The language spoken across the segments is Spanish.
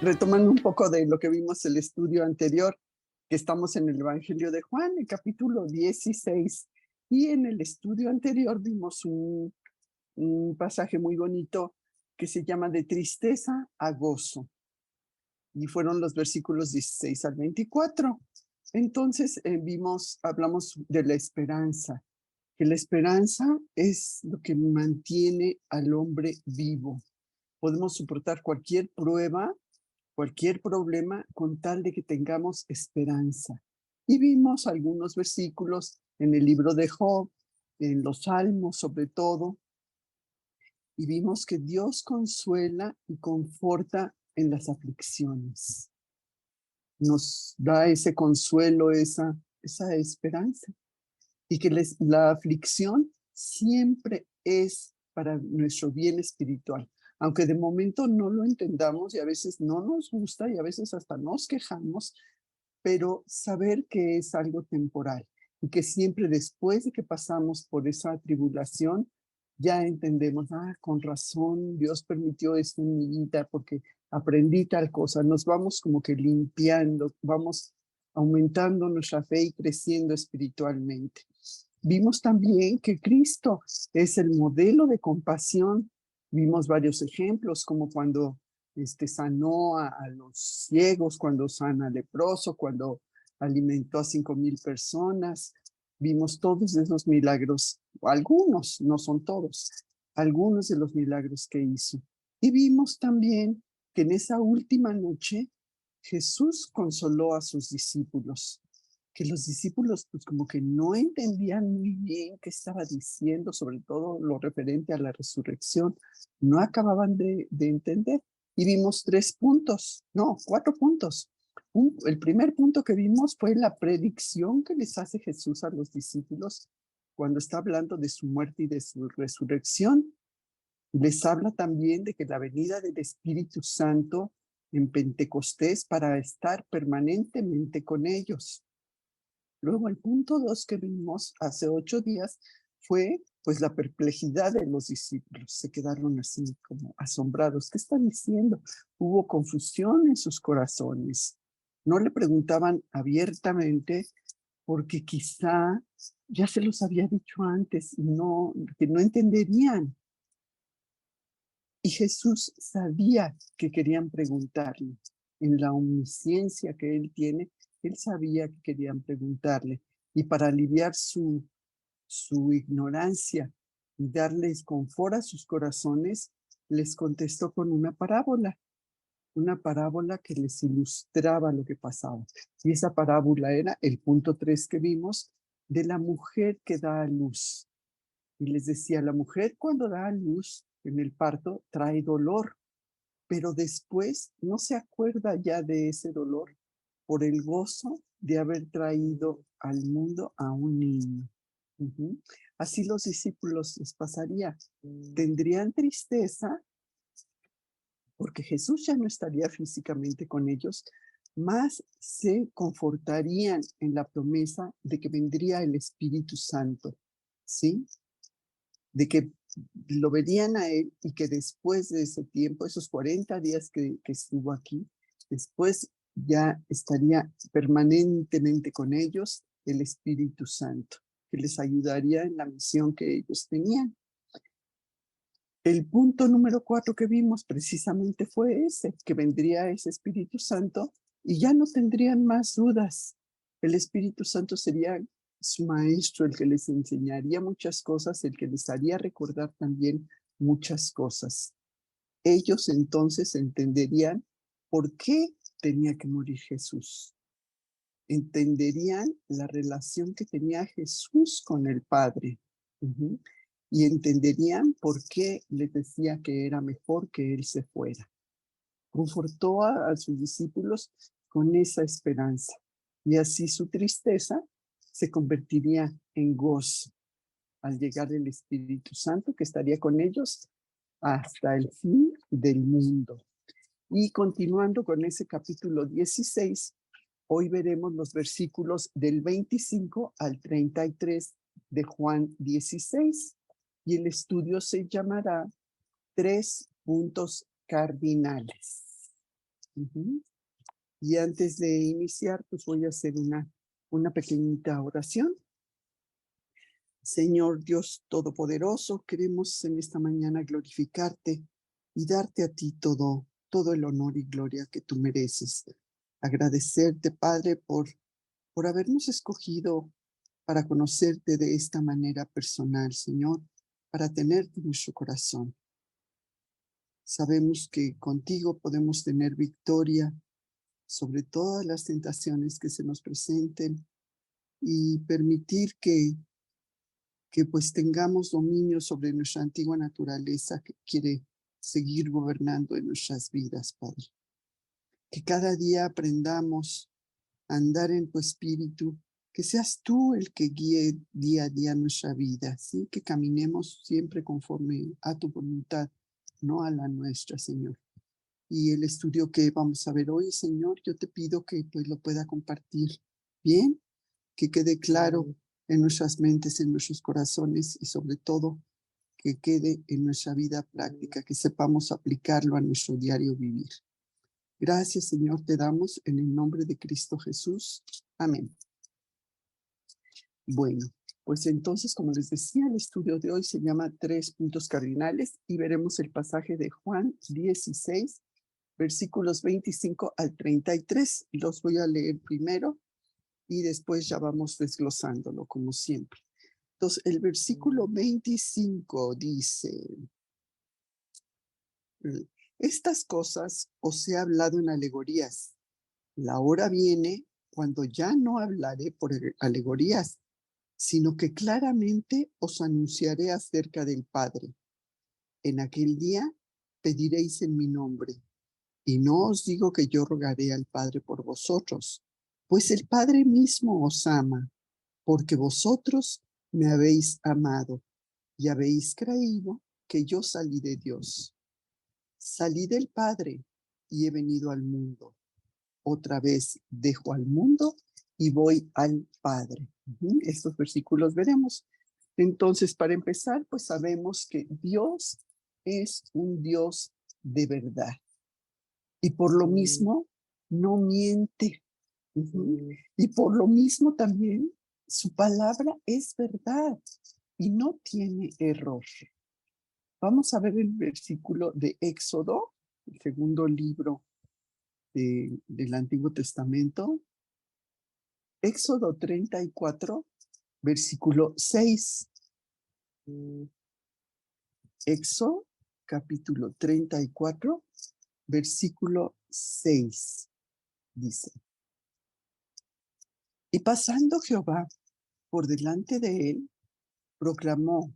retomando un poco de lo que vimos el estudio anterior, que estamos en el Evangelio de Juan, el capítulo 16, y en el estudio anterior vimos un pasaje muy bonito que se llama de tristeza a gozo, y fueron los versículos 16 al 24. Entonces hablamos de la esperanza, que la esperanza es lo que mantiene al hombre vivo. Podemos soportar cualquier prueba, cualquier problema, con tal de que tengamos esperanza. Y vimos algunos versículos en el libro de Job, en los Salmos sobre todo, y vimos que Dios consuela y conforta en las aflicciones. Nos da ese consuelo, esa esperanza, y que la aflicción siempre es para nuestro bien espiritual. Aunque de momento no lo entendamos y a veces no nos gusta y a veces hasta nos quejamos, pero saber que es algo temporal y que siempre después de que pasamos por esa tribulación, ya entendemos, con razón, Dios permitió esto en mi vida porque aprendí tal cosa. Nos vamos como que limpiando, vamos aumentando nuestra fe y creciendo espiritualmente. Vimos también que Cristo es el modelo de compasión. Vimos varios ejemplos, como cuando sanó a los ciegos, cuando sana al leproso, cuando alimentó a 5,000 personas. Vimos todos esos milagros, algunos, no son todos, algunos de los milagros que hizo. Y vimos también que en esa última noche Jesús consoló a sus discípulos, que los discípulos pues como que no entendían muy bien qué estaba diciendo, sobre todo lo referente a la resurrección, no acababan de entender. Y vimos 4 puntos. El primer punto que vimos fue la predicción que les hace Jesús a los discípulos cuando está hablando de su muerte y de su resurrección. Les habla también de que la venida del Espíritu Santo en Pentecostés para estar permanentemente con ellos. Luego el punto 2 que vimos hace 8 días fue pues la perplejidad de los discípulos. Se quedaron así como asombrados. ¿Qué está diciendo? Hubo confusión en sus corazones. No le preguntaban abiertamente porque quizá ya se los había dicho antes y que no entenderían. Y Jesús sabía que querían preguntarle. En la omnisciencia que él tiene, él sabía que querían preguntarle. Y para aliviar su ignorancia y darles confort a sus corazones, les contestó con una parábola que les ilustraba lo que pasaba. Y esa parábola era el punto 3 que vimos, de la mujer que da a luz. Y les decía, la mujer cuando da a luz en el parto trae dolor, pero después no se acuerda ya de ese dolor por el gozo de haber traído al mundo a un niño. Así los discípulos les pasaría. Tendrían tristeza porque Jesús ya no estaría físicamente con ellos, más se confortarían en la promesa de que vendría el Espíritu Santo, ¿sí? De que lo verían a él y que después de ese tiempo, esos 40 días que estuvo aquí, después ya estaría permanentemente con ellos el Espíritu Santo, que les ayudaría en la misión que ellos tenían. El punto número 4 que vimos precisamente fue ese, que vendría ese Espíritu Santo y ya no tendrían más dudas. El Espíritu Santo sería su maestro, el que les enseñaría muchas cosas, el que les haría recordar también muchas cosas. Ellos entonces entenderían por qué tenía que morir Jesús. Entenderían la relación que tenía Jesús con el Padre. Y entenderían por qué les decía que era mejor que él se fuera. Confortó a sus discípulos con esa esperanza. Y así su tristeza se convertiría en gozo al llegar el Espíritu Santo, que estaría con ellos hasta el fin del mundo. Y continuando con ese capítulo 16, hoy veremos los versículos del 25 al 33 de Juan 16. Y el estudio se llamará 3 puntos cardinales. Ujú. Y antes de iniciar, pues voy a hacer una pequeñita oración. Señor Dios Todopoderoso, queremos en esta mañana glorificarte y darte a ti todo el honor y gloria que tú mereces. Agradecerte, Padre, por habernos escogido para conocerte de esta manera personal, Señor, para tenerte en nuestro corazón. Sabemos que contigo podemos tener victoria sobre todas las tentaciones que se nos presenten y permitir que pues tengamos dominio sobre nuestra antigua naturaleza que quiere seguir gobernando en nuestras vidas, Padre. Que cada día aprendamos a andar en tu espíritu, que seas tú el que guíe día a día nuestra vida, ¿sí? Que caminemos siempre conforme a tu voluntad, no a la nuestra, Señor. Y el estudio que vamos a ver hoy, Señor, yo te pido que pues lo pueda compartir bien, que quede claro en nuestras mentes, en nuestros corazones y sobre todo que quede en nuestra vida práctica, que sepamos aplicarlo a nuestro diario vivir. Gracias, Señor, te damos en el nombre de Cristo Jesús. Amén. Bueno, pues entonces, como les decía, el estudio de hoy se llama 3 puntos cardinales y veremos el pasaje de Juan 16, versículos 25 al 33. Los voy a leer primero y después ya vamos desglosándolo, como siempre. Entonces, el versículo 25 dice: estas cosas os he hablado en alegorías. La hora viene cuando ya no hablaré por alegorías, sino que claramente os anunciaré acerca del Padre. En aquel día pediréis en mi nombre, y no os digo que yo rogaré al Padre por vosotros, pues el Padre mismo os ama, porque vosotros me habéis amado y habéis creído que yo salí de Dios. Salí del Padre y he venido al mundo. Otra vez dejo al mundo y voy al Padre. Estos versículos veremos. Entonces, para empezar, pues sabemos que Dios es un Dios de verdad y por lo mismo no miente. Y por lo mismo también su palabra es verdad y no tiene error. Vamos a ver el versículo de Éxodo, el segundo libro del Antiguo Testamento. Éxodo 34, versículo 6. Éxodo, capítulo 34, versículo 6, dice: y pasando Jehová por delante de él, proclamó: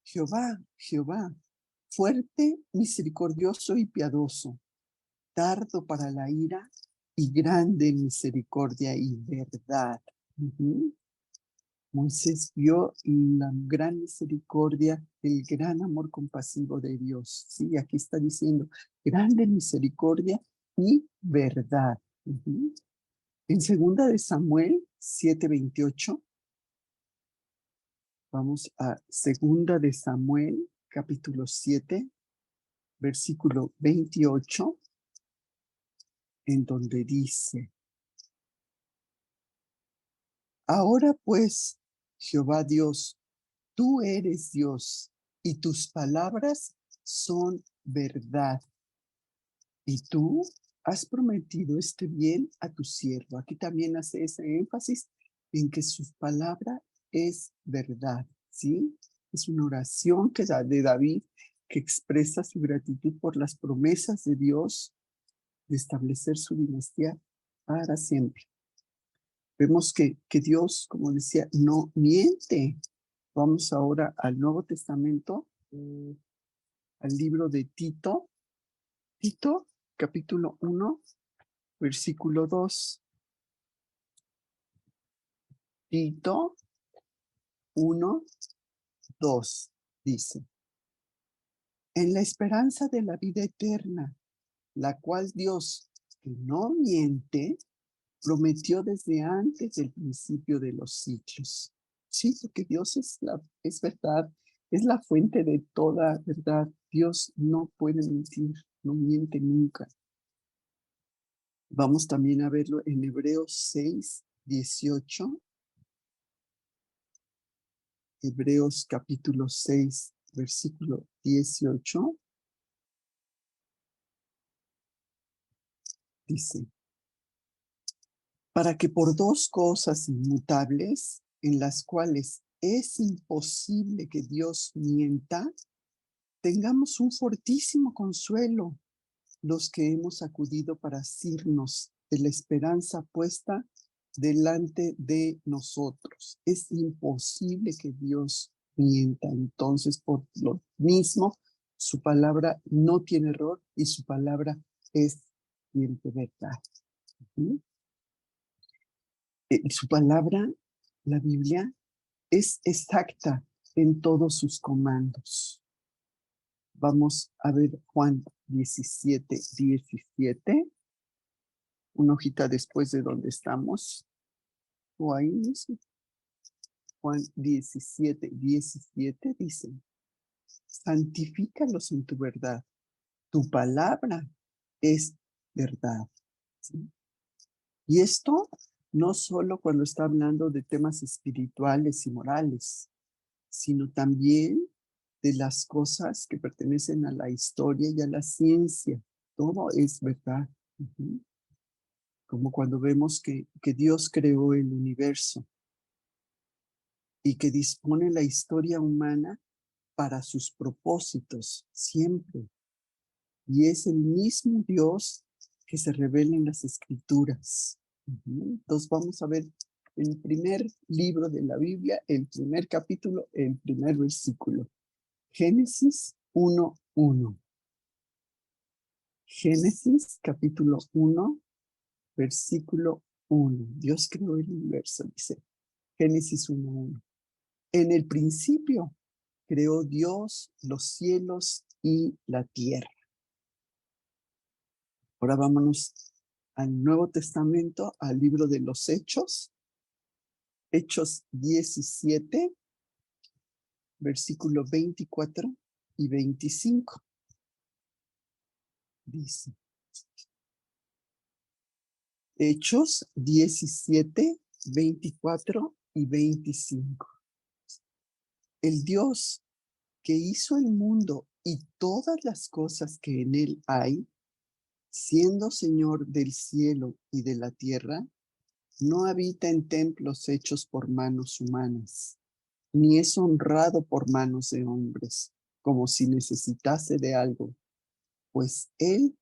Jehová, Jehová, fuerte, misericordioso y piadoso, tardo para la ira y grande en misericordia y verdad. Moisés vio la gran misericordia, el gran amor compasivo de Dios. Sí, aquí está diciendo grande misericordia y verdad. En segunda de Samuel 7:28, vamos a segunda de Samuel capítulo 7, versículo 28, en donde dice: ahora pues, Jehová Dios, tú eres Dios y tus palabras son verdad. Y tú has prometido este bien a tu siervo. Aquí también hace ese énfasis en que su palabra es verdad, ¿sí? Es una oración que da de David, que expresa su gratitud por las promesas de Dios de establecer su dinastía para siempre. Vemos que Dios, como decía, no miente. Vamos ahora al Nuevo Testamento, al libro de Tito. Tito, capítulo 1, versículo 2. Tito 1, 2 dice: en la esperanza de la vida eterna, la cual Dios, que no miente, prometió desde antes del principio de los siglos. Sí, porque Dios es verdad, es la fuente de toda verdad. Dios no puede mentir, no miente nunca. Vamos también a verlo en Hebreos 6, 18. Hebreos capítulo 6, versículo 18. Dice, para que por dos cosas inmutables, en las cuales es imposible que Dios mienta, tengamos un fortísimo consuelo los que hemos acudido para asirnos de la esperanza puesta delante de nosotros. Es imposible que Dios mienta. Entonces, por lo mismo, su palabra no tiene error y su palabra es siempre verdad. ¿Sí? Su palabra, la Biblia, es exacta en todos sus comandos. Vamos a ver Juan 17, 17. Una hojita después de donde estamos. O ahí mismo. Juan 17, 17 dice, santifícalos en tu verdad. Tu palabra es verdad. ¿Sí? Y esto no solo cuando está hablando de temas espirituales y morales, sino también de las cosas que pertenecen a la historia y a la ciencia. Todo es verdad. Como cuando vemos que Dios creó el universo y que dispone la historia humana para sus propósitos siempre. Y es el mismo Dios que se revela en las Escrituras. Entonces vamos a ver el primer libro de la Biblia, el primer capítulo, el primer versículo. Génesis 1:1. Génesis capítulo 1, versículo 1. Dios creó el universo, dice Génesis 1:1. En el principio creó Dios los cielos y la tierra. Ahora vámonos al Nuevo Testamento, al libro de los Hechos. Hechos 17, versículo 24 y 25. Dice, Hechos 17, 24 y 25. El Dios que hizo el mundo y todas las cosas que en él hay, siendo Señor del cielo y de la tierra, no habita en templos hechos por manos humanas, ni es honrado por manos de hombres, como si necesitase de algo, pues Él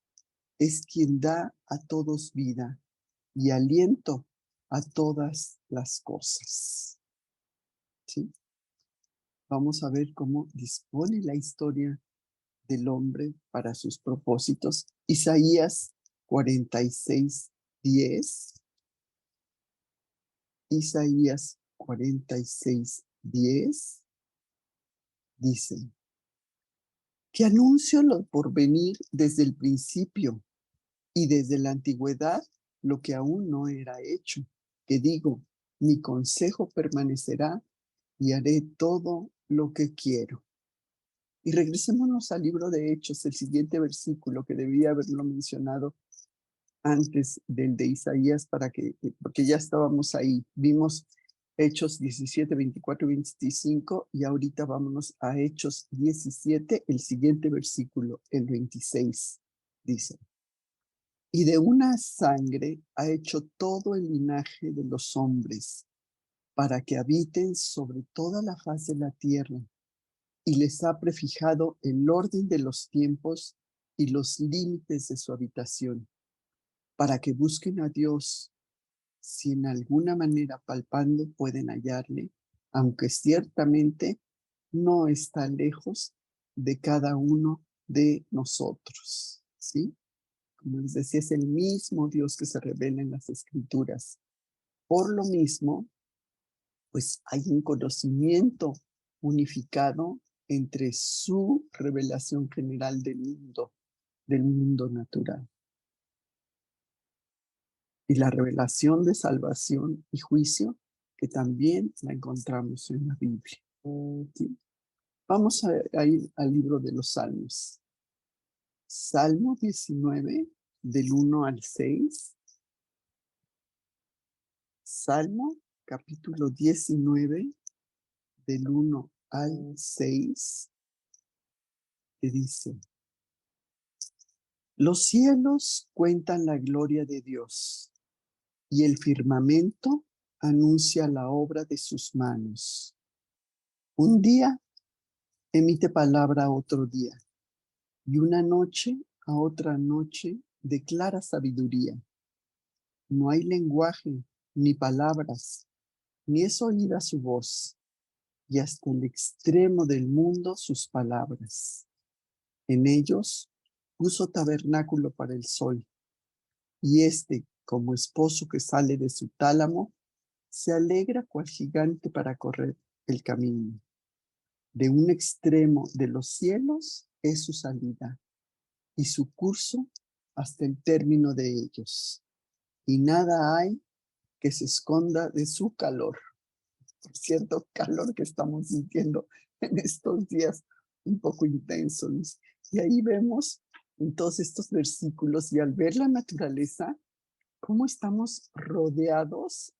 es quien da a todos vida y aliento a todas las cosas. ¿Sí? Vamos a ver cómo dispone la historia del hombre para sus propósitos. Isaías 46, 10. Isaías 46, 10 dice, que anuncio lo por venir desde el principio y desde la antigüedad lo que aún no era hecho, que digo, mi consejo permanecerá y haré todo lo que quiero. Y regresémonos al libro de Hechos, el siguiente versículo que debía haberlo mencionado antes del de Isaías porque ya estábamos ahí. Vimos Hechos 17, 24 y 25 y ahorita vámonos a Hechos 17, el siguiente versículo, el 26, dice. Y de una sangre ha hecho todo el linaje de los hombres para que habiten sobre toda la faz de la tierra y les ha prefijado el orden de los tiempos y los límites de su habitación para que busquen a Dios si en alguna manera palpando pueden hallarle, aunque ciertamente no está lejos de cada uno de nosotros. ¿Sí? Como les decía, es el mismo Dios que se revela en las Escrituras. Por lo mismo, pues hay un conocimiento unificado entre su revelación general del mundo natural. Y la revelación de salvación y juicio, que también la encontramos en la Biblia. ¿Sí? Vamos a ir al libro de los Salmos. Salmo 19, del 1 al 6. Salmo capítulo 19, del 1 al 6, que dice: Los cielos cuentan la gloria de Dios, y el firmamento anuncia la obra de sus manos. Un día emite palabra a otro día, y una noche a otra noche declara sabiduría. No hay lenguaje, ni palabras, ni es oída su voz, y hasta el extremo del mundo sus palabras. En ellos puso tabernáculo para el sol, y éste, como esposo que sale de su tálamo, se alegra cual gigante para correr el camino. De un extremo de los cielos es su salida, y su curso hasta el término de ellos. Y nada hay que se esconda de su calor. Por cierto, calor que estamos sintiendo en estos días un poco intensos. Y ahí vemos en todos estos versículos, y al ver la naturaleza, cómo estamos rodeados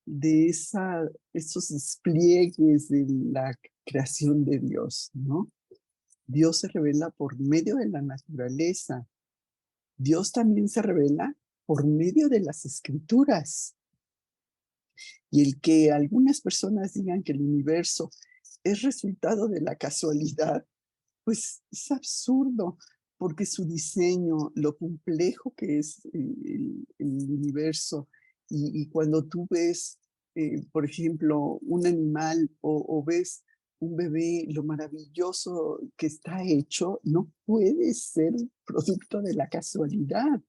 de esos despliegues de la creación de Dios, ¿no? Dios se revela por medio de la naturaleza. Dios también se revela por medio de las escrituras. Y el que algunas personas digan que el universo es resultado de la casualidad, pues es absurdo, porque su diseño, lo complejo que es el universo, y cuando tú ves, por ejemplo, un animal o ves un bebé, lo maravilloso que está hecho, no puede ser producto de la casualidad.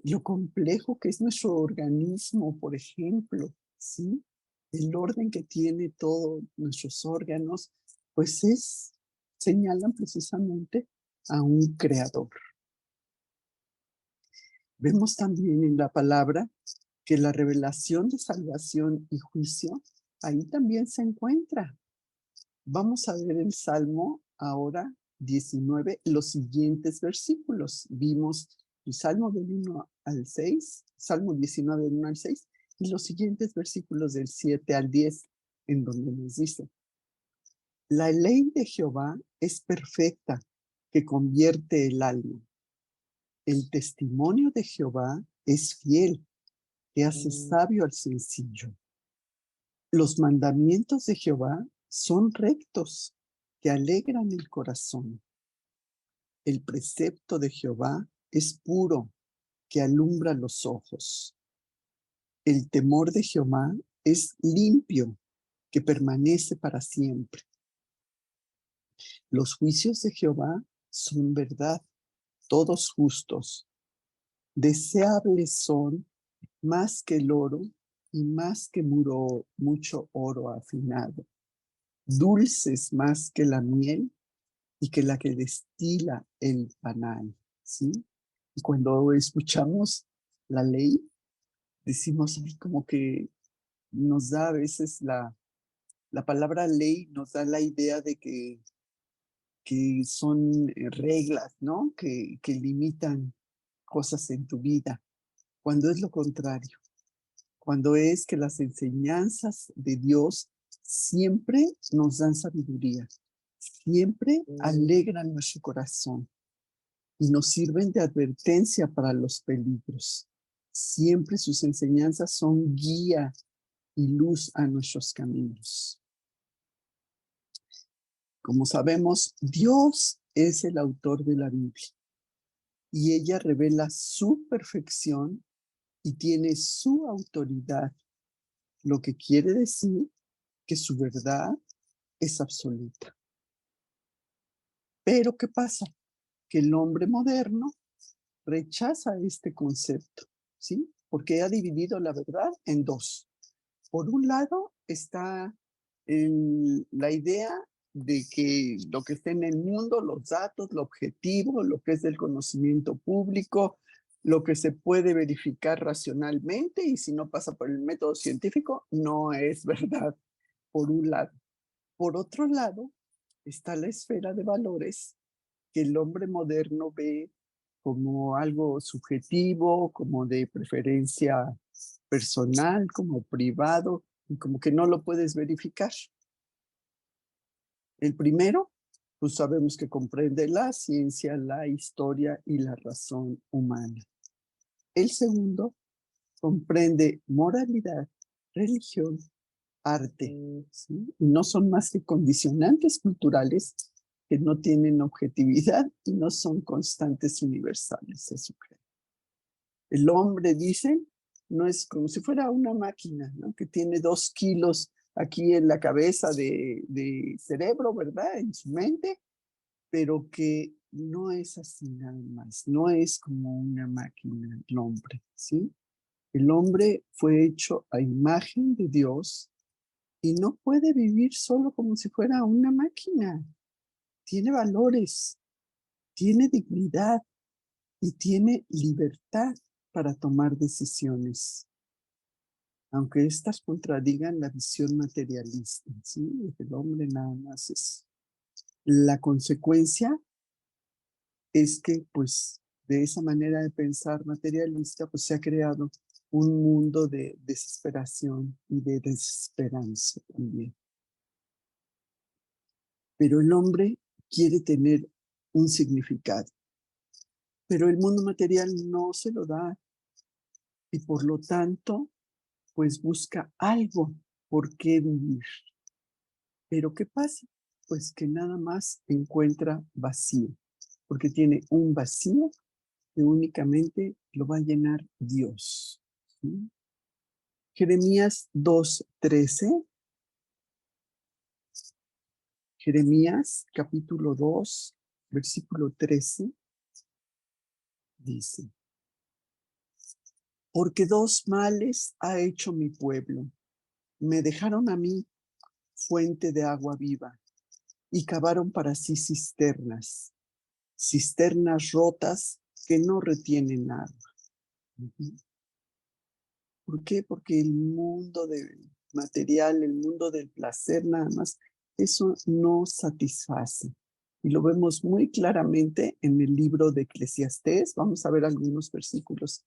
Lo complejo que es nuestro organismo, por ejemplo, ¿sí? El orden que tiene todos nuestros órganos, pues señalan precisamente a un creador. Vemos también en la palabra que la revelación de salvación y juicio ahí también se encuentra. Vamos a ver el Salmo ahora 19, los siguientes versículos. Vimos el Salmo del 1 al 6, Salmo 19 del 1 al 6, y los siguientes versículos del 7 al 10, en donde nos dice: La ley de Jehová es perfecta, que convierte el alma. El testimonio de Jehová es fiel, que hace sabio al sencillo. Los mandamientos de Jehová son rectos, que alegran el corazón. El precepto de Jehová es puro, que alumbra los ojos. El temor de Jehová es limpio, que permanece para siempre. Los juicios de Jehová son verdad, todos justos. Deseables son más que el oro y más que mucho oro afinado. Dulces más que la miel y que la que destila el panal, ¿sí? Y cuando escuchamos la ley, decimos, ay, como que nos da a veces la palabra ley, nos da la idea de que son reglas, ¿no? Que limitan cosas en tu vida, cuando es lo contrario, cuando es que las enseñanzas de Dios siempre nos dan sabiduría, siempre alegran nuestro corazón y nos sirven de advertencia para los peligros. Siempre sus enseñanzas son guía y luz a nuestros caminos. Como sabemos, Dios es el autor de la Biblia y ella revela su perfección y tiene su autoridad, lo que quiere decir que su verdad es absoluta. Pero ¿qué pasa? Que el hombre moderno rechaza este concepto, ¿sí? Porque ha dividido la verdad en dos. Por un lado está la idea de que lo que está en el mundo, los datos, lo objetivo, lo que es del conocimiento público, lo que se puede verificar racionalmente, y si no pasa por el método científico, no es verdad, por un lado. Por otro lado, está la esfera de valores que el hombre moderno ve como algo subjetivo, como de preferencia personal como privado y como que no lo puedes verificar. El primero, pues sabemos que comprende la ciencia, la historia y la razón humana. El segundo comprende moralidad, religión, arte, ¿sí? Y no son más que condicionantes culturales que no tienen objetividad y no son constantes universales, eso creo. El hombre, dicen, no es como si fuera una máquina, ¿no? Que tiene 2 kilos aquí en la cabeza de cerebro, ¿verdad? En su mente, pero que no es así nada más, no es como una máquina el hombre, ¿sí? El hombre fue hecho a imagen de Dios y no puede vivir solo como si fuera una máquina. Tiene valores, tiene dignidad y tiene libertad para tomar decisiones, aunque éstas contradigan la visión materialista, ¿sí? El hombre nada más es. La consecuencia es que, pues, de esa manera de pensar materialista, pues se ha creado un mundo de desesperación y de desesperanza también. Pero el hombre quiere tener un significado, pero el mundo material no se lo da y por lo tanto, pues busca algo por qué vivir. Pero ¿qué pasa? Pues que nada más encuentra vacío, porque tiene un vacío que únicamente lo va a llenar Dios, ¿sí? Jeremías 2:13. Jeremías capítulo 2, versículo 13, dice: porque 2 males ha hecho mi pueblo. Me dejaron a mí fuente de agua viva y cavaron para sí cisternas, cisternas rotas que no retienen agua. ¿Por qué? Porque el mundo del material, el mundo del placer nada más, eso no satisface. Y lo vemos muy claramente en el libro de Eclesiastés. Vamos a ver algunos versículos,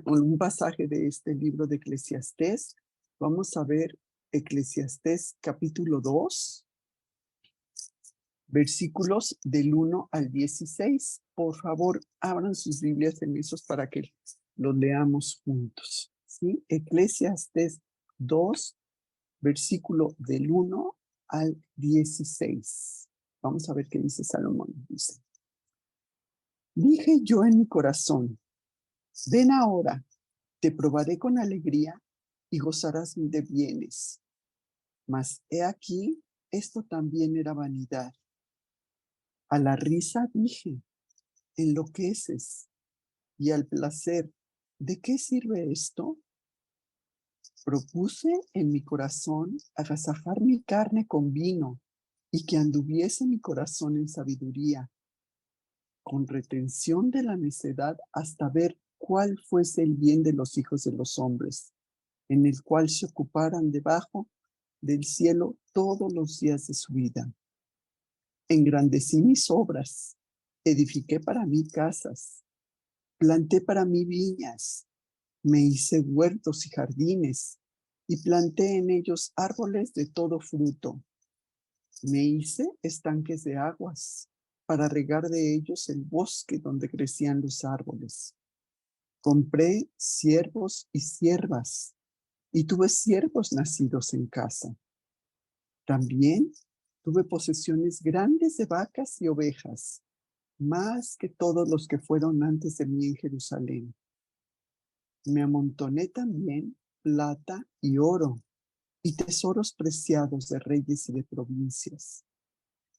un pasaje de este libro de Eclesiastés. Vamos a ver Eclesiastés capítulo 2, versículos del 1 al 16. Por favor, abran sus Biblias en esos para que los leamos juntos, ¿sí? Eclesiastés 2, versículo del 1 al 16. Vamos a ver qué dice Salomón. Dice: dije yo en mi corazón, ven ahora, te probaré con alegría y gozarás de bienes. Mas he aquí, esto también era vanidad. A la risa dije, enloqueces, y al placer, ¿de qué sirve esto? Propuse en mi corazón agasajar mi carne con vino y que anduviese mi corazón en sabiduría, con retención de la necedad hasta ver cuál fuese el bien de los hijos de los hombres, en el cual se ocuparan debajo del cielo todos los días de su vida. Engrandecí mis obras, edifiqué para mí casas, planté para mí viñas, me hice huertos y jardines, y planté en ellos árboles de todo fruto. Me hice estanques de aguas, para regar de ellos el bosque donde crecían los árboles. Compré siervos y siervas, y tuve siervos nacidos en casa. También tuve posesiones grandes de vacas y ovejas, más que todos los que fueron antes de mí en Jerusalén. Me amontoné también plata y oro y tesoros preciados de reyes y de provincias.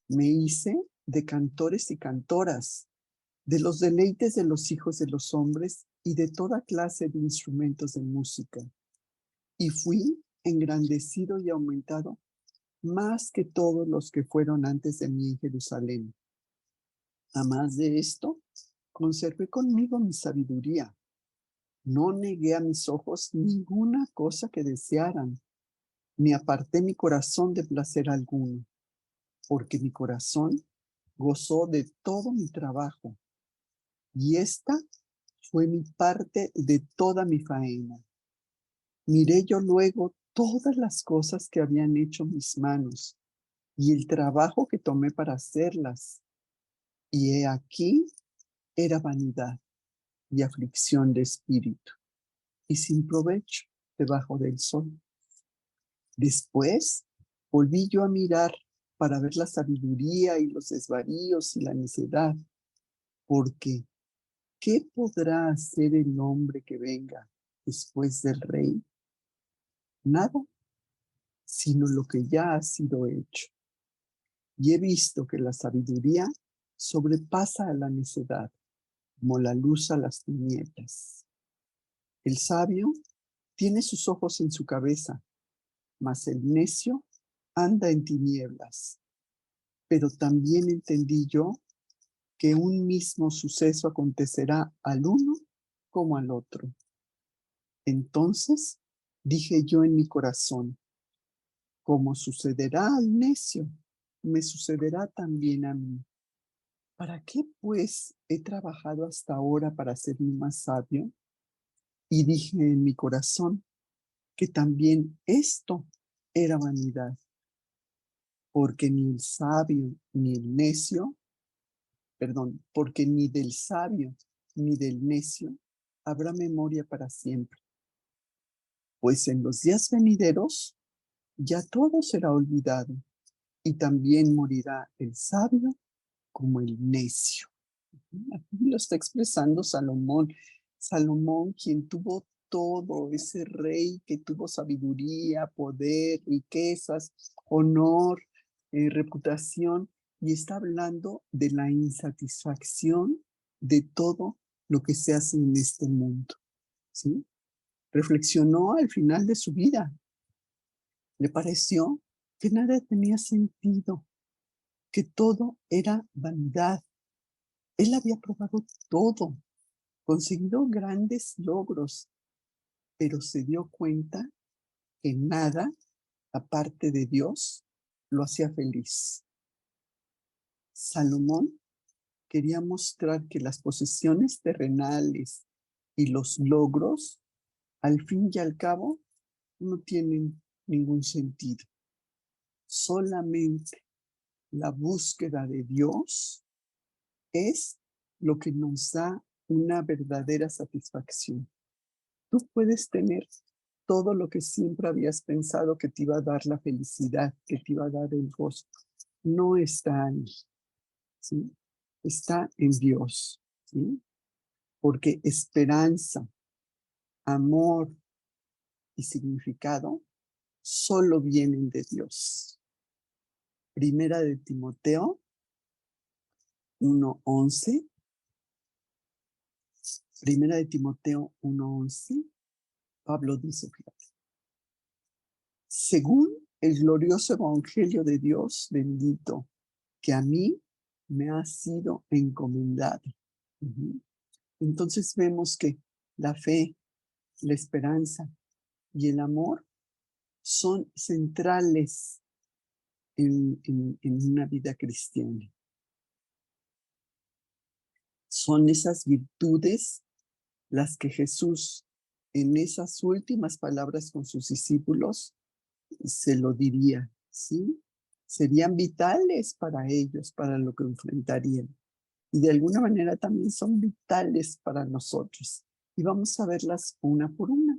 Me hice de cantores y cantoras, de los deleites de los hijos de los hombres y de toda clase de instrumentos de música. Y fui engrandecido y aumentado más que todos los que fueron antes de mí en Jerusalén. A más de esto, conservé conmigo mi sabiduría. No negué a mis ojos ninguna cosa que desearan, ni aparté mi corazón de placer alguno, porque mi corazón gozó de todo mi trabajo, y esta fue mi parte de toda mi faena. Miré yo luego todas las cosas que habían hecho mis manos y el trabajo que tomé para hacerlas. Y he aquí era vanidad y aflicción de espíritu, y sin provecho debajo del sol. Después volví yo a mirar para ver la sabiduría y los desvaríos y la necedad, porque ¿qué podrá hacer el hombre que venga después del rey? Nada, sino lo que ya ha sido hecho. Y he visto que la sabiduría sobrepasa a la necedad, como la luz a las tinieblas. El sabio tiene sus ojos en su cabeza, mas el necio anda en tinieblas. Pero también entendí yo que un mismo suceso acontecerá al uno como al otro. Entonces dije yo en mi corazón, como sucederá al necio, me sucederá también a mí. ¿Para qué, pues, he trabajado hasta ahora para hacerme más sabio? Y dije en mi corazón que también esto era vanidad, porque ni el sabio ni el necio, perdón, porque ni del sabio ni del necio habrá memoria para siempre. Pues en los días venideros ya todo será olvidado y también morirá el sabio como el necio. Aquí lo está expresando Salomón. Salomón, quien tuvo todo, ese rey que tuvo sabiduría, poder, riquezas, honor, reputación, y está hablando de la insatisfacción de todo lo que se hace en este mundo, ¿sí? Reflexionó al final de su vida. Le pareció que nada tenía sentido, que todo era vanidad. Él había probado todo, conseguido grandes logros, pero se dio cuenta que nada, aparte de Dios, lo hacía feliz. Salomón quería mostrar que las posesiones terrenales y los logros, al fin y al cabo, no tienen ningún sentido. Solamente la búsqueda de Dios es lo que nos da una verdadera satisfacción. Tú puedes tener todo lo que siempre habías pensado que te iba a dar la felicidad, que te iba a dar el gozo. No está ahí, ¿sí? Está en Dios, ¿sí? Porque esperanza, amor y significado solo vienen de Dios. Primera de Timoteo 1:11. Primera de Timoteo 1:11. Pablo dice, fíjate, según el glorioso evangelio de Dios bendito, que a mí me ha sido encomendado. Uh-huh. Entonces vemos que la fe, la esperanza y el amor son centrales en una vida cristiana. Son esas virtudes las que Jesús, en esas últimas palabras con sus discípulos, se lo diría, ¿sí? Serían vitales para ellos, para lo que enfrentarían. Y de alguna manera también son vitales para nosotros. Y vamos a verlas una por una.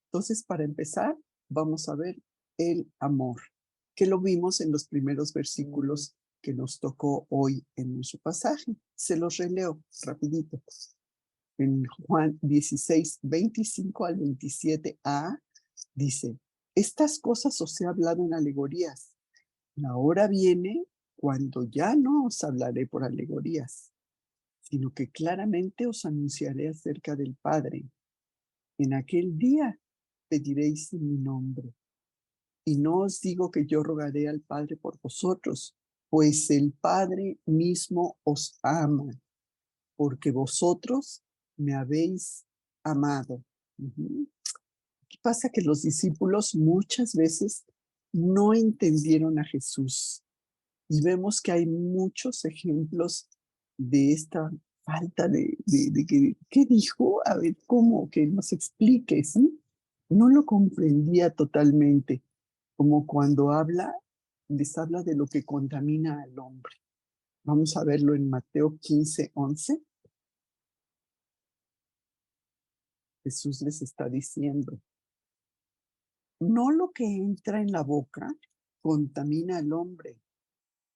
Entonces, para empezar, vamos a ver el amor, que lo vimos en los primeros versículos que nos tocó hoy en nuestro pasaje. Se los releo rapidito. En Juan 16, 25 al 27a, dice, estas cosas os he hablado en alegorías. La hora viene cuando ya no os hablaré por alegorías, sino que claramente os anunciaré acerca del Padre. En aquel día pediréis en mi nombre. Y no os digo que yo rogaré al Padre por vosotros, pues el Padre mismo os ama, porque vosotros me habéis amado. Uh-huh. ¿Qué pasa? Que los discípulos muchas veces no entendieron a Jesús. Y vemos que hay muchos ejemplos de esta falta de que, ¿qué dijo? A ver, ¿cómo? Que nos explique, ¿sí? No lo comprendía totalmente, como cuando les habla de lo que contamina al hombre. Vamos a verlo en Mateo 15:11. Jesús les está diciendo, no lo que entra en la boca contamina al hombre,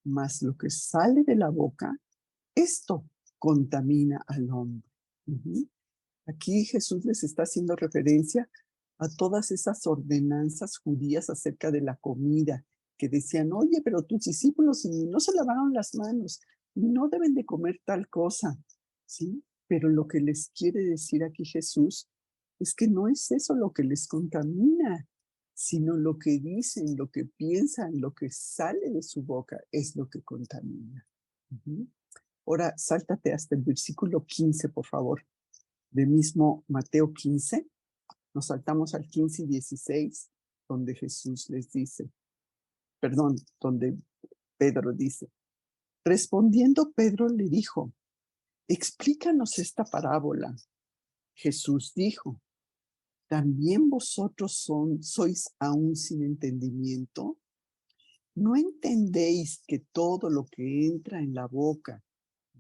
mas lo que sale de la boca, esto contamina al hombre. Ujú. Aquí Jesús les está haciendo referencia a todas esas ordenanzas judías acerca de la comida, que decían, oye, pero tus discípulos y no se lavaron las manos, y no deben de comer tal cosa, ¿sí? Pero lo que les quiere decir aquí Jesús es que no es eso lo que les contamina, sino lo que dicen, lo que piensan, lo que sale de su boca es lo que contamina. Ujú. Ahora, sáltate hasta el versículo 15, por favor, de mismo Mateo 15. Nos saltamos al 15 y 16, donde Jesús les dice, perdón, donde Pedro dice, respondiendo Pedro le dijo, explícanos esta parábola. Jesús dijo, ¿también vosotros sois aún sin entendimiento? ¿No entendéis que todo lo que entra en la boca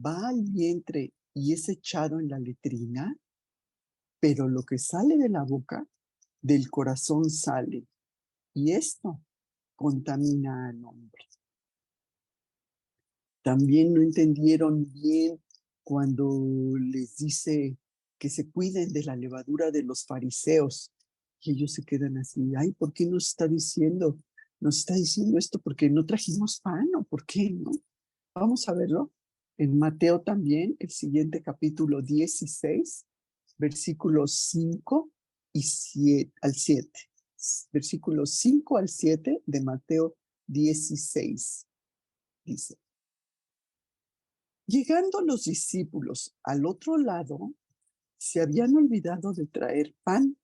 va al vientre y es echado en la letrina? Pero lo que sale de la boca, del corazón sale, y esto contamina al hombre. También no entendieron bien cuando les dice que se cuiden de la levadura de los fariseos. Y ellos se quedan así, ay, ¿por qué nos está diciendo? Nos está diciendo esto porque no trajimos pan, ¿o por qué, no? Vamos a verlo en Mateo también, el siguiente capítulo 16, versículos 5 y 7, al 7. Versículos 5 al 7 de Mateo 16. Dice, llegando los discípulos al otro lado, se habían olvidado de traer pan.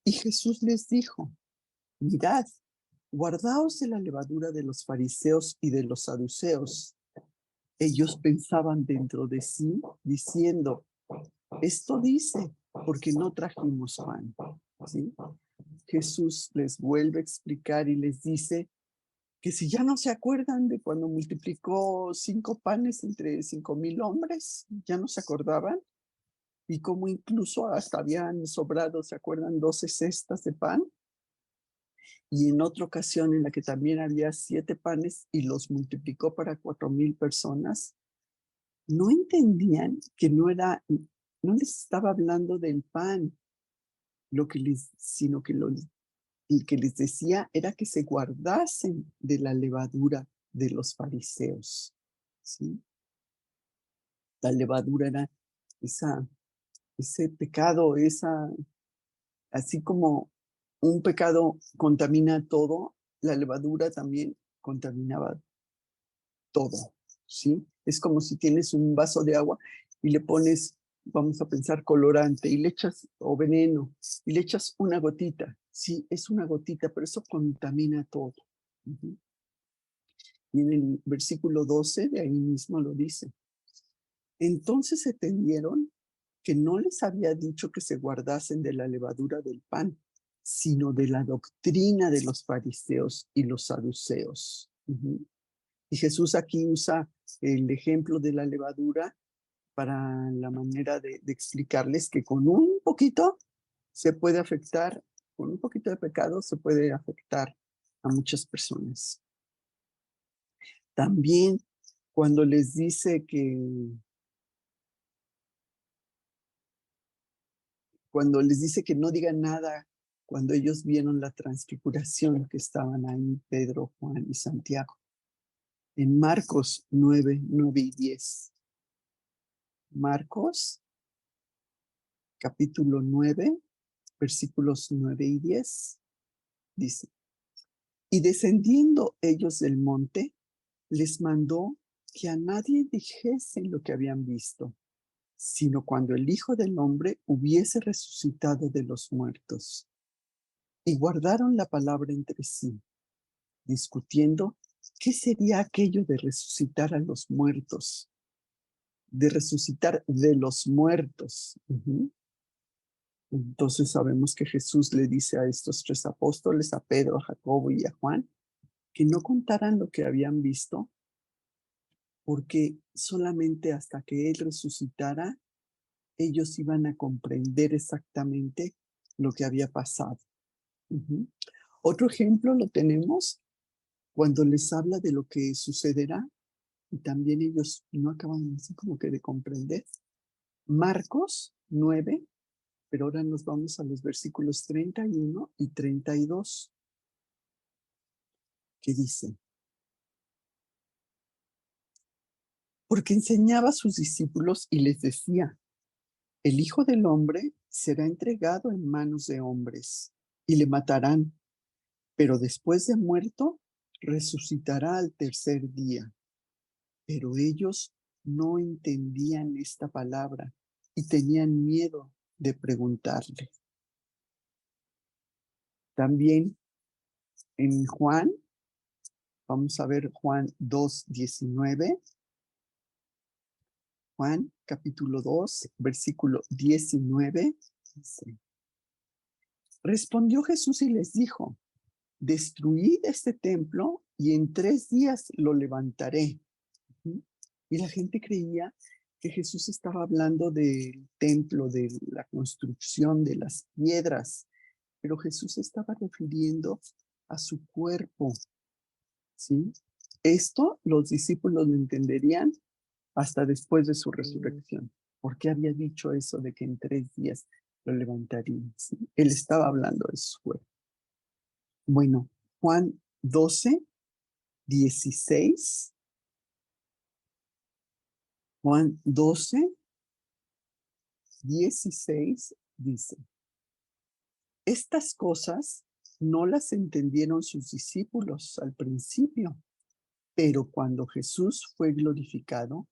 Y Jesús les dijo, mirad, guardaos de la levadura de los fariseos y de los saduceos. Ellos pensaban dentro de sí, diciendo, esto dice, porque no trajimos pan. ¿Sí? Jesús les vuelve a explicar y les dice que si ya no se acuerdan de cuando multiplicó 5 panes entre 5,000 hombres, ya no se acordaban, y como incluso hasta habían sobrado, ¿se acuerdan? 12 cestas de pan, y en otra ocasión en la que también había 7 panes y los multiplicó para 4,000 personas, no entendían que no les estaba hablando del pan, sino que el que les decía era que se guardasen de la levadura de los fariseos, ¿sí? La levadura era ese pecado, así como un pecado contamina todo, la levadura también contaminaba todo, ¿sí? Es como si tienes un vaso de agua y le pones, vamos a pensar, colorante y le echas, o veneno, y le echas una gotita. Sí, es una gotita, pero eso contamina todo. Ujú. Y en el versículo 12 de ahí mismo lo dice. Entonces entendieron que no les había dicho que se guardasen de la levadura del pan, sino de la doctrina de los fariseos y los saduceos. Ujú. Y Jesús aquí usa el ejemplo de la levadura para la manera de explicarles que con un poquito se puede afectar, con un poquito de pecado se puede afectar a muchas personas. También cuando les dice que no digan nada cuando ellos vieron la transfiguración que estaban ahí Pedro, Juan y Santiago. En Marcos 9:9 y 10. Marcos capítulo 9, versículos 9 y 10, dice, y descendiendo ellos del monte, les mandó que a nadie dijesen lo que habían visto, sino cuando el Hijo del Hombre hubiese resucitado de los muertos. Y guardaron la palabra entre sí, discutiendo qué sería aquello de resucitar a los muertos, de resucitar de los muertos. Entonces sabemos que Jesús le dice a estos 3 apóstoles, a Pedro, a Jacobo y a Juan, que no contaran lo que habían visto, porque solamente hasta que Él resucitara, ellos iban a comprender exactamente lo que había pasado. Otro ejemplo lo tenemos cuando les habla de lo que sucederá y también ellos no acaban así como que de comprender. Marcos 9, pero ahora nos vamos a los versículos 31 y 32, que dice: porque enseñaba a sus discípulos y les decía: el Hijo del Hombre será entregado en manos de hombres y le matarán, pero después de muerto resucitará al tercer día. Pero ellos no entendían esta palabra y tenían miedo de preguntarle. También en Juan, vamos a ver Juan 2:19. Juan capítulo 2, versículo 19. Dice: respondió Jesús y les dijo: destruid este templo y en 3 días lo levantaré. Y la gente creía que Jesús estaba hablando del templo, de la construcción, de las piedras, pero Jesús estaba refiriendo a su cuerpo, ¿sí? Esto los discípulos lo entenderían hasta después de su resurrección. ¿Por qué había dicho eso de que en 3 días lo levantarían? ¿Sí? Él estaba hablando de su cuerpo. Bueno, Juan 12:16. Juan 12:16 dice: estas cosas no las entendieron sus discípulos al principio, pero cuando Jesús fue glorificado,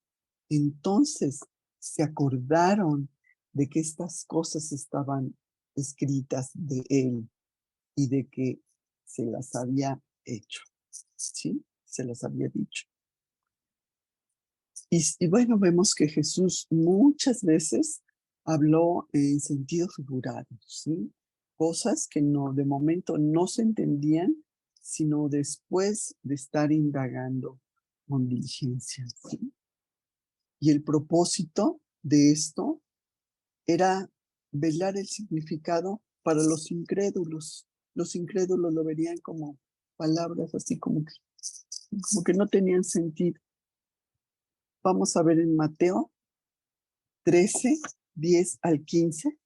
entonces se acordaron de que estas cosas estaban escritas de él y de que se las había hecho, ¿sí? Se las había dicho. Y bueno, vemos que Jesús muchas veces habló en sentido figurado, ¿sí? Cosas que no, de momento no se entendían, sino después de estar indagando con diligencia, ¿sí? Y el propósito de esto era velar el significado para los incrédulos. Los incrédulos lo verían como palabras así como que no tenían sentido. Vamos a ver en Mateo 13:10-15.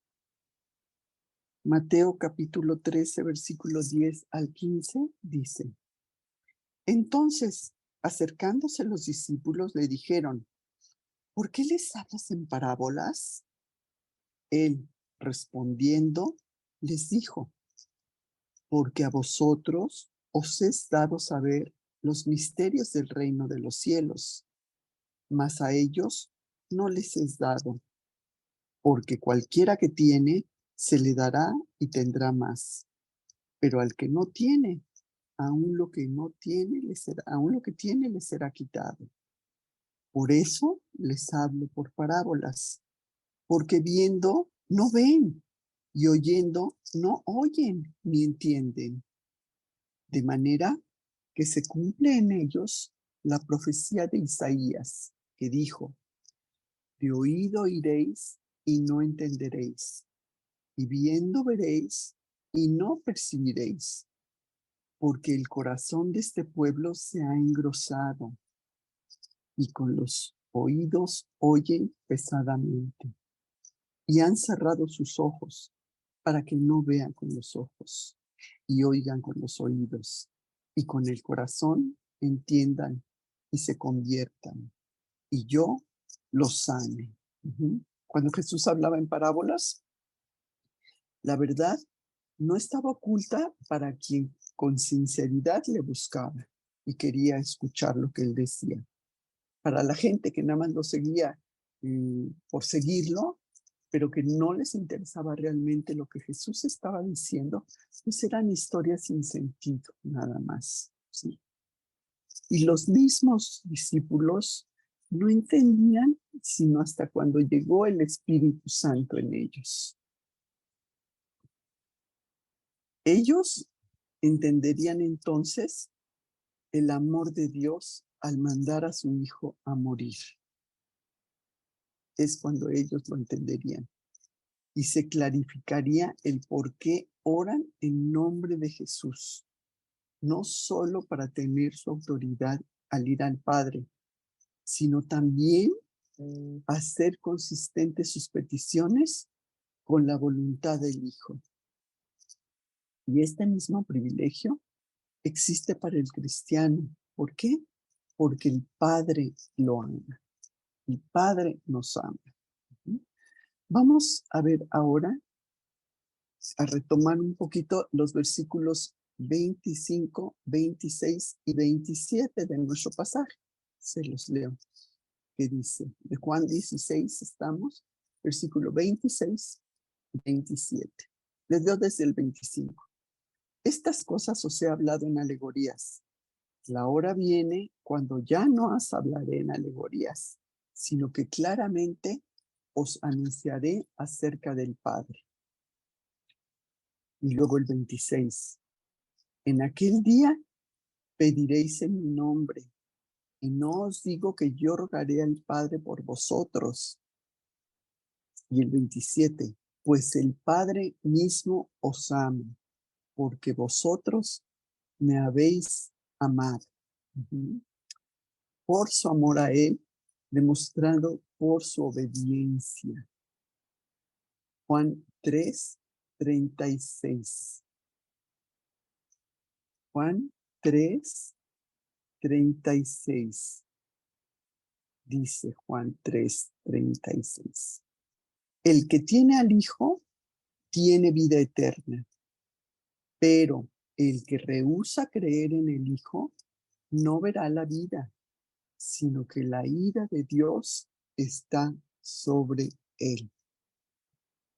Mateo capítulo 13, versículo 10-15 dice: entonces, acercándose los discípulos, le dijeron: ¿por qué les hablas en parábolas? Él, respondiendo, les dijo: porque a vosotros os es dado saber los misterios del reino de los cielos, mas a ellos no les es dado, porque cualquiera que tiene, se le dará y tendrá más. Pero al que no tiene, aún lo que no tiene, aún lo que tiene le será quitado. Por eso les hablo por parábolas, porque viendo no ven, y oyendo no oyen ni entienden. De manera que se cumple en ellos la profecía de Isaías, que dijo: de oído oiréis y no entenderéis, y viendo veréis y no percibiréis, porque el corazón de este pueblo se ha engrosado y con los oídos oyen pesadamente, y han cerrado sus ojos para que no vean con los ojos y oigan con los oídos, y con el corazón entiendan y se conviertan, y yo los sane. Cuando Jesús hablaba en parábolas, la verdad no estaba oculta para quien con sinceridad le buscaba y quería escuchar lo que él decía. Para la gente que nada más lo seguía por seguirlo, pero que no les interesaba realmente lo que Jesús estaba diciendo, pues eran historias sin sentido, nada más, ¿sí? Y los mismos discípulos no entendían sino hasta cuando llegó el Espíritu Santo en ellos. Ellos entenderían entonces el amor de Dios al mandar a su Hijo a morir. Es cuando ellos lo entenderían. Y se clarificaría el por qué oran en nombre de Jesús, no solo para tener su autoridad al ir al Padre, sino también hacer consistentes sus peticiones con la voluntad del Hijo. Y este mismo privilegio existe para el cristiano. ¿Por qué? Porque el Padre lo ama. El Padre nos ama. Vamos a ver ahora, a retomar un poquito los versículos 25, 26 y 27 de nuestro pasaje. Se los leo. Que dice, de Juan 16 estamos, versículo 26 y 27. Les leo desde el 25. Estas cosas os he hablado en alegorías. La hora viene cuando ya no os hablaré en alegorías, sino que claramente os anunciaré acerca del Padre. Y luego el 26. En aquel día pediréis en mi nombre, y no os digo que yo rogaré al Padre por vosotros. Y el 27. Pues el Padre mismo os ama, porque vosotros me habéis amado. Por su amor a Él, demostrado por su obediencia. Juan 3, 36. Juan 3, 36. Dice Juan 3, 36. El que tiene al Hijo tiene vida eterna, pero el que rehúsa creer en el Hijo no verá la vida, sino que la ira de Dios está sobre él.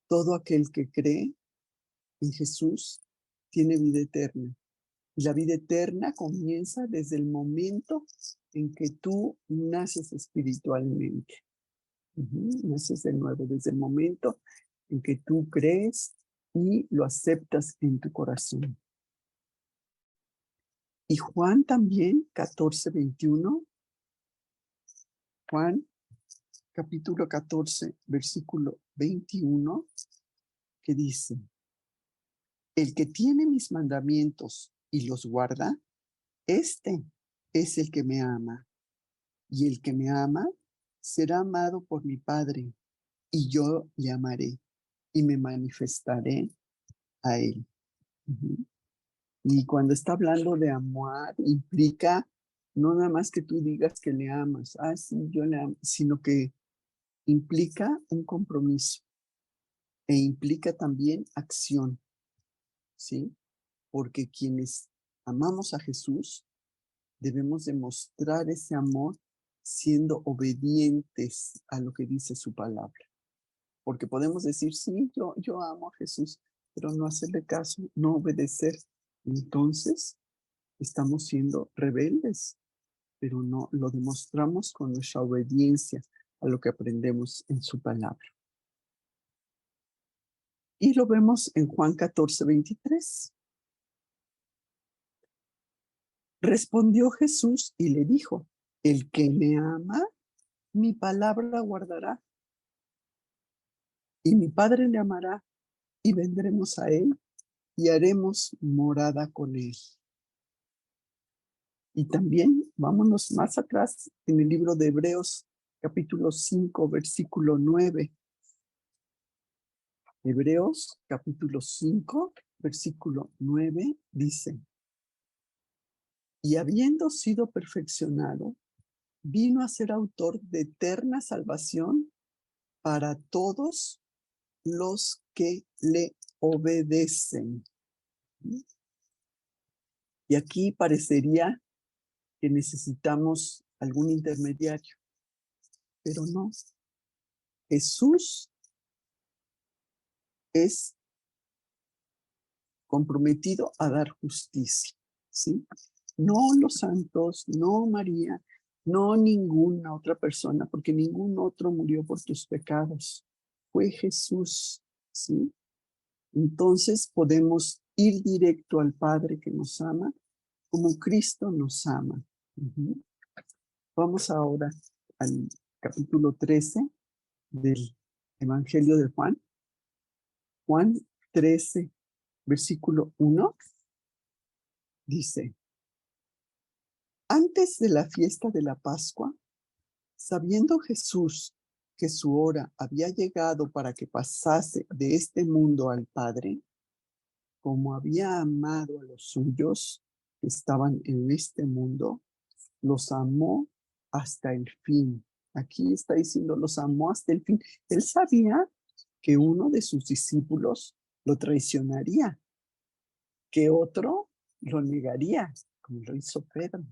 Todo aquel que cree en Jesús tiene vida eterna. Y la vida eterna comienza desde el momento en que tú naces espiritualmente. Naces de nuevo, desde el momento en que tú crees y lo aceptas en tu corazón. Y Juan también, 14, 21. Juan, capítulo 14, versículo 21, que dice, el que tiene mis mandamientos y los guarda, este es el que me ama. Y el que me ama será amado por mi Padre, y yo le amaré y me manifestaré a él. Y cuando está hablando de amar, implica no nada más que tú digas que le amas, sí, yo le amo, sino que implica un compromiso e implica también acción, ¿sí? Porque quienes amamos a Jesús debemos demostrar ese amor siendo obedientes a lo que dice su palabra. Porque podemos decir, sí, yo amo a Jesús, pero no hacerle caso, no obedecer. Entonces, estamos siendo rebeldes, pero no lo demostramos con nuestra obediencia a lo que aprendemos en su palabra. Y lo vemos en Juan 14, 23. Respondió Jesús y le dijo, el que me ama, mi palabra guardará, y mi Padre le amará, y vendremos a él, y haremos morada con él. Y también vámonos más atrás en el libro de Hebreos, capítulo 5, versículo 9. Hebreos, capítulo 5, versículo 9, dice, y habiendo sido perfeccionado, vino a ser autor de eterna salvación para todos los que le obedecen. Y aquí parecería que necesitamos algún intermediario, pero no. Jesús es comprometido a dar justicia, ¿sí? No los santos, no María, no ninguna otra persona, porque ningún otro murió por tus pecados. Fue Jesús, ¿sí? Entonces podemos ir directo al Padre que nos ama, como Cristo nos ama. Vamos ahora al capítulo 13 del Evangelio de Juan. Juan 13, versículo 1, dice: antes de la fiesta de la Pascua, sabiendo Jesús que su hora había llegado para que pasase de este mundo al Padre, como había amado a los suyos que estaban en este mundo, los amó hasta el fin. Aquí está diciendo, los amó hasta el fin. Él sabía que uno de sus discípulos lo traicionaría, que otro lo negaría, como lo hizo Pedro,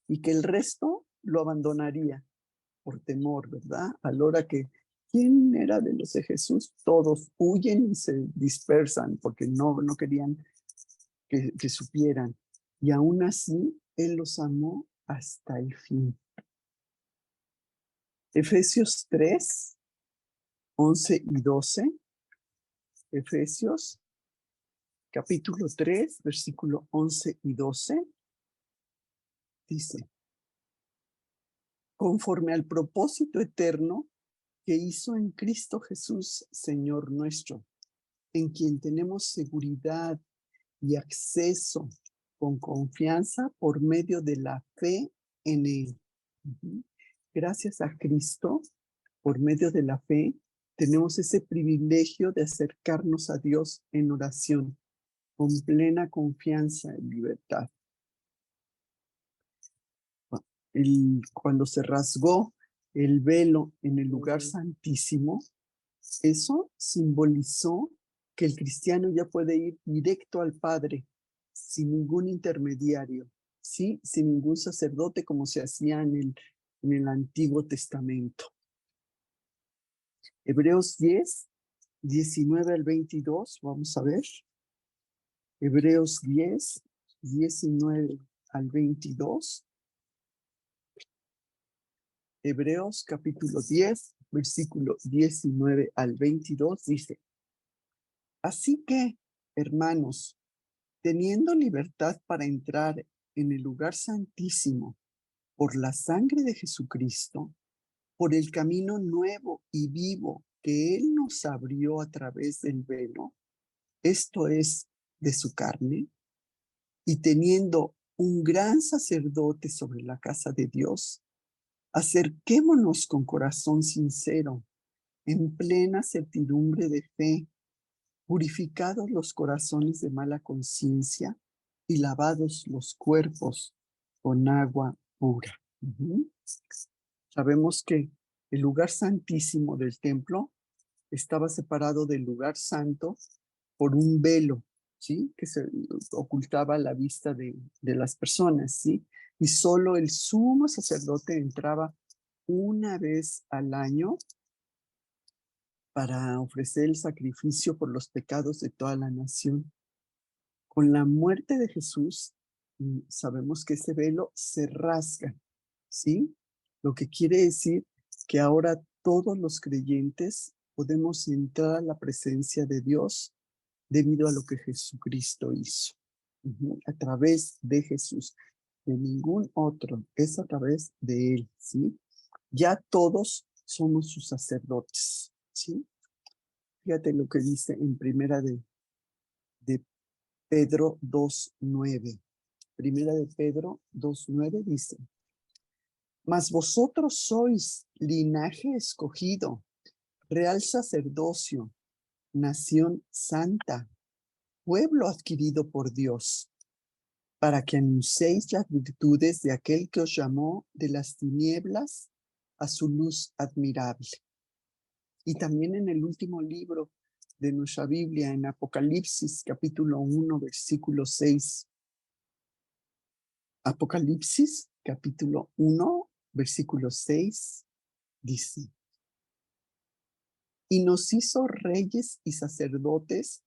y que el resto lo abandonaría por temor, ¿verdad? A la hora que, ¿quién era de los de Jesús? Todos huyen y se dispersan porque no querían que supieran. Y aún así, Él los amó hasta el fin. Efesios 3, 11 y 12. Efesios, capítulo 3, versículo 11 y 12. Dice: conforme al propósito eterno que hizo en Cristo Jesús, Señor nuestro, en quien tenemos seguridad y acceso con confianza por medio de la fe en Él. Gracias a Cristo, por medio de la fe, tenemos ese privilegio de acercarnos a Dios en oración, con plena confianza y libertad. Cuando se rasgó el velo en el lugar santísimo, eso simbolizó que el cristiano ya puede ir directo al Padre, sin ningún intermediario, ¿sí? Sin ningún sacerdote como se hacía en el Antiguo Testamento. Hebreos 10, 19 al 22, vamos a ver. Hebreos 10, 19 al 22. Hebreos capítulo 10, versículo 19 al 22 dice: así que, hermanos, teniendo libertad para entrar en el lugar santísimo por la sangre de Jesucristo, por el camino nuevo y vivo que Él nos abrió a través del velo, esto es, de su carne, y teniendo un gran sacerdote sobre la casa de Dios, acerquémonos con corazón sincero, en plena certidumbre de fe, purificados los corazones de mala conciencia y lavados los cuerpos con agua pura. Sabemos que el lugar santísimo del templo estaba separado del lugar santo por un velo, ¿sí? Que se ocultaba la vista de las personas, ¿sí? Y solo el sumo sacerdote entraba una vez al año para ofrecer el sacrificio por los pecados de toda la nación. Con la muerte de Jesús, sabemos que ese velo se rasga, ¿sí? Lo que quiere decir que ahora todos los creyentes podemos entrar a la presencia de Dios debido a lo que Jesucristo hizo. A través de Jesús, de ningún otro, es a través de Él, ¿sí? Ya todos somos sus sacerdotes, ¿sí? Fíjate lo que dice en primera de Pedro 2:9. Primera de Pedro 2:9 dice: mas vosotros sois linaje escogido, real sacerdocio, nación santa, pueblo adquirido por Dios, para que anunciéis las virtudes de aquel que os llamó de las tinieblas a su luz admirable. Y también en el último libro de nuestra Biblia, en Apocalipsis, capítulo 1, versículo 6. Apocalipsis, capítulo 1, versículo 6, dice: y nos hizo reyes y sacerdotes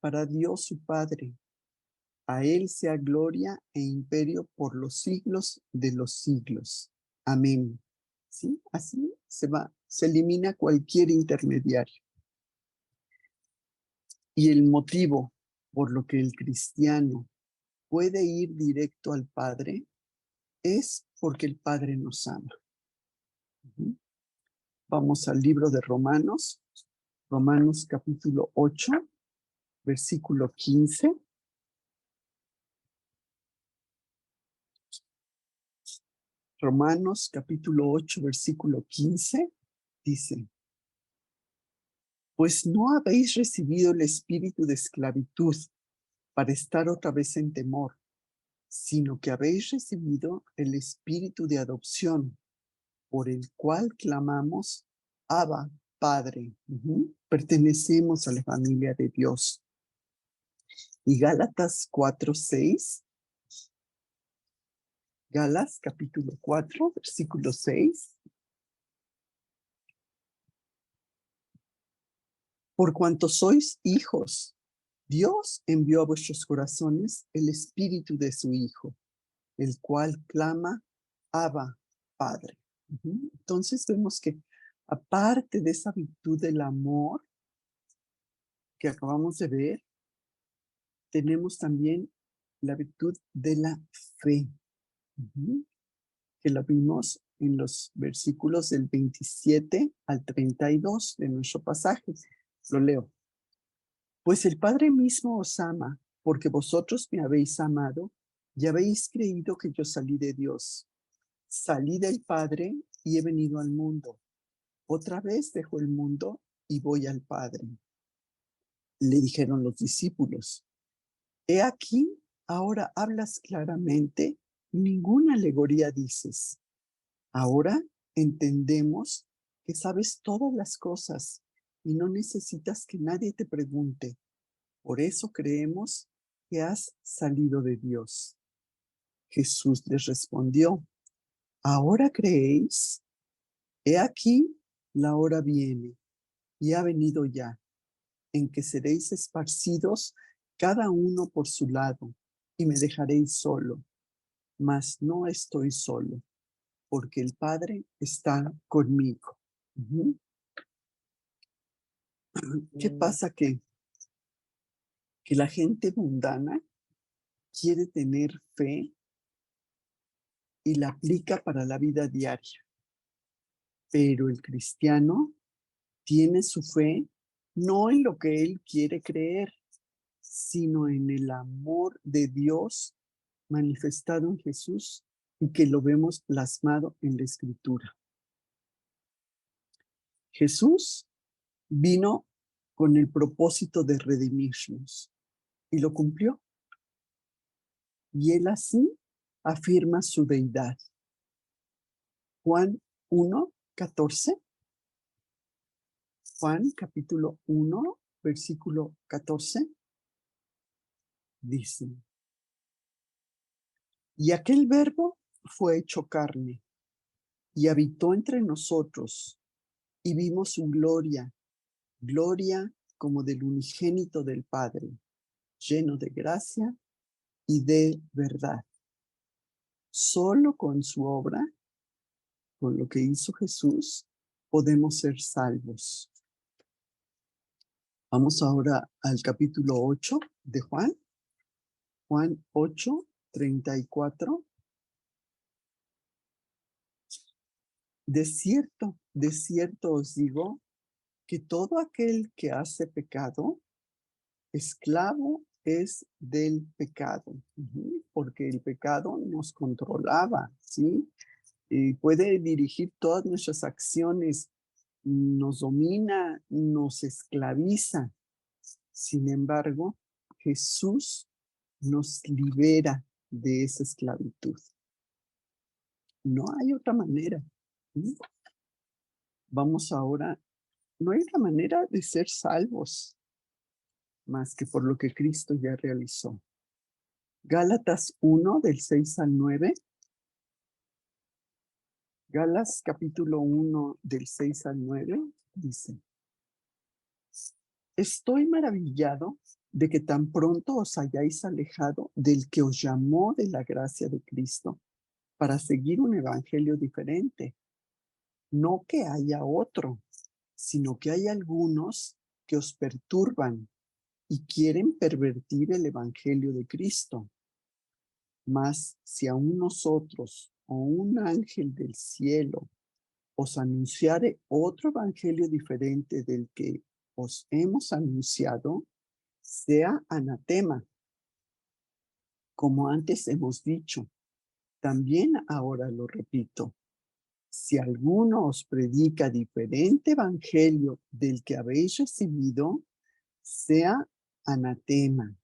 para Dios su Padre. A Él sea gloria e imperio por los siglos de los siglos. Amén. ¿Sí? Así se elimina cualquier intermediario. Y el motivo por lo que el cristiano puede ir directo al Padre es porque el Padre nos ama. Vamos al libro de Romanos, Romanos capítulo 8, versículo 15. Romanos capítulo 8, versículo 15, dice: pues no habéis recibido el espíritu de esclavitud para estar otra vez en temor, sino que habéis recibido el espíritu de adopción, por el cual clamamos: Abba, Padre. Pertenecemos a la familia de Dios. Y Gálatas 4:6. Gálatas capítulo 4, versículo 6. Por cuanto sois hijos, Dios envió a vuestros corazones el espíritu de su Hijo, el cual clama: Abba, Padre. Entonces vemos que aparte de esa virtud del amor que acabamos de ver, tenemos también la virtud de la fe, que la vimos en los versículos del 27 al 32 de nuestro pasaje. Lo leo. Pues el Padre mismo os ama, porque vosotros me habéis amado y habéis creído que yo salí de Dios. Salí del Padre y he venido al mundo. Otra vez dejo el mundo y voy al Padre. Le dijeron los discípulos: he aquí, ahora hablas claramente, ninguna alegoría dices. Ahora entendemos que sabes todas las cosas y no necesitas que nadie te pregunte. Por eso creemos que has salido de Dios. Jesús les respondió: ¿ahora creéis? He aquí, la hora viene y ha venido ya, en que seréis esparcidos cada uno por su lado, y me dejaréis solo. Mas no estoy solo, porque el Padre está conmigo. ¿Qué pasa? Que la gente mundana quiere tener fe y la aplica para la vida diaria, pero el cristiano tiene su fe no en lo que él quiere creer, sino en el amor de Dios manifestado en Jesús y que lo vemos plasmado en la Escritura. Jesús vino con el propósito de redimirnos y lo cumplió. Y él así afirma su deidad. Juan 1:14. Juan capítulo 1, versículo 14. Dice: y aquel verbo fue hecho carne y habitó entre nosotros, y vimos su gloria, gloria como del unigénito del Padre, lleno de gracia y de verdad. Solo con su obra, con lo que hizo Jesús, podemos ser salvos. Vamos ahora al capítulo 8 de Juan. Juan 8:34. De cierto os digo que todo aquel que hace pecado, esclavo es del pecado, porque el pecado nos controlaba, ¿sí? Y puede dirigir todas nuestras acciones, nos domina, nos esclaviza. Sin embargo, Jesús nos libera de esa esclavitud. No hay otra manera. Vamos ahora, no hay otra manera de ser salvos más que por lo que Cristo ya realizó. Gálatas 1, del 6 al 9. Gálatas capítulo 1, del 6 al 9, dice: estoy maravillado de que tan pronto os hayáis alejado del que os llamó de la gracia de Cristo para seguir un evangelio diferente. No que haya otro, sino que hay algunos que os perturban y quieren pervertir el evangelio de Cristo. Mas si aún nosotros o un ángel del cielo os anunciare otro evangelio diferente del que os hemos anunciado, sea anatema. Como antes hemos dicho, también ahora lo repito. Si alguno os predica diferente evangelio del que habéis recibido, sea anatema.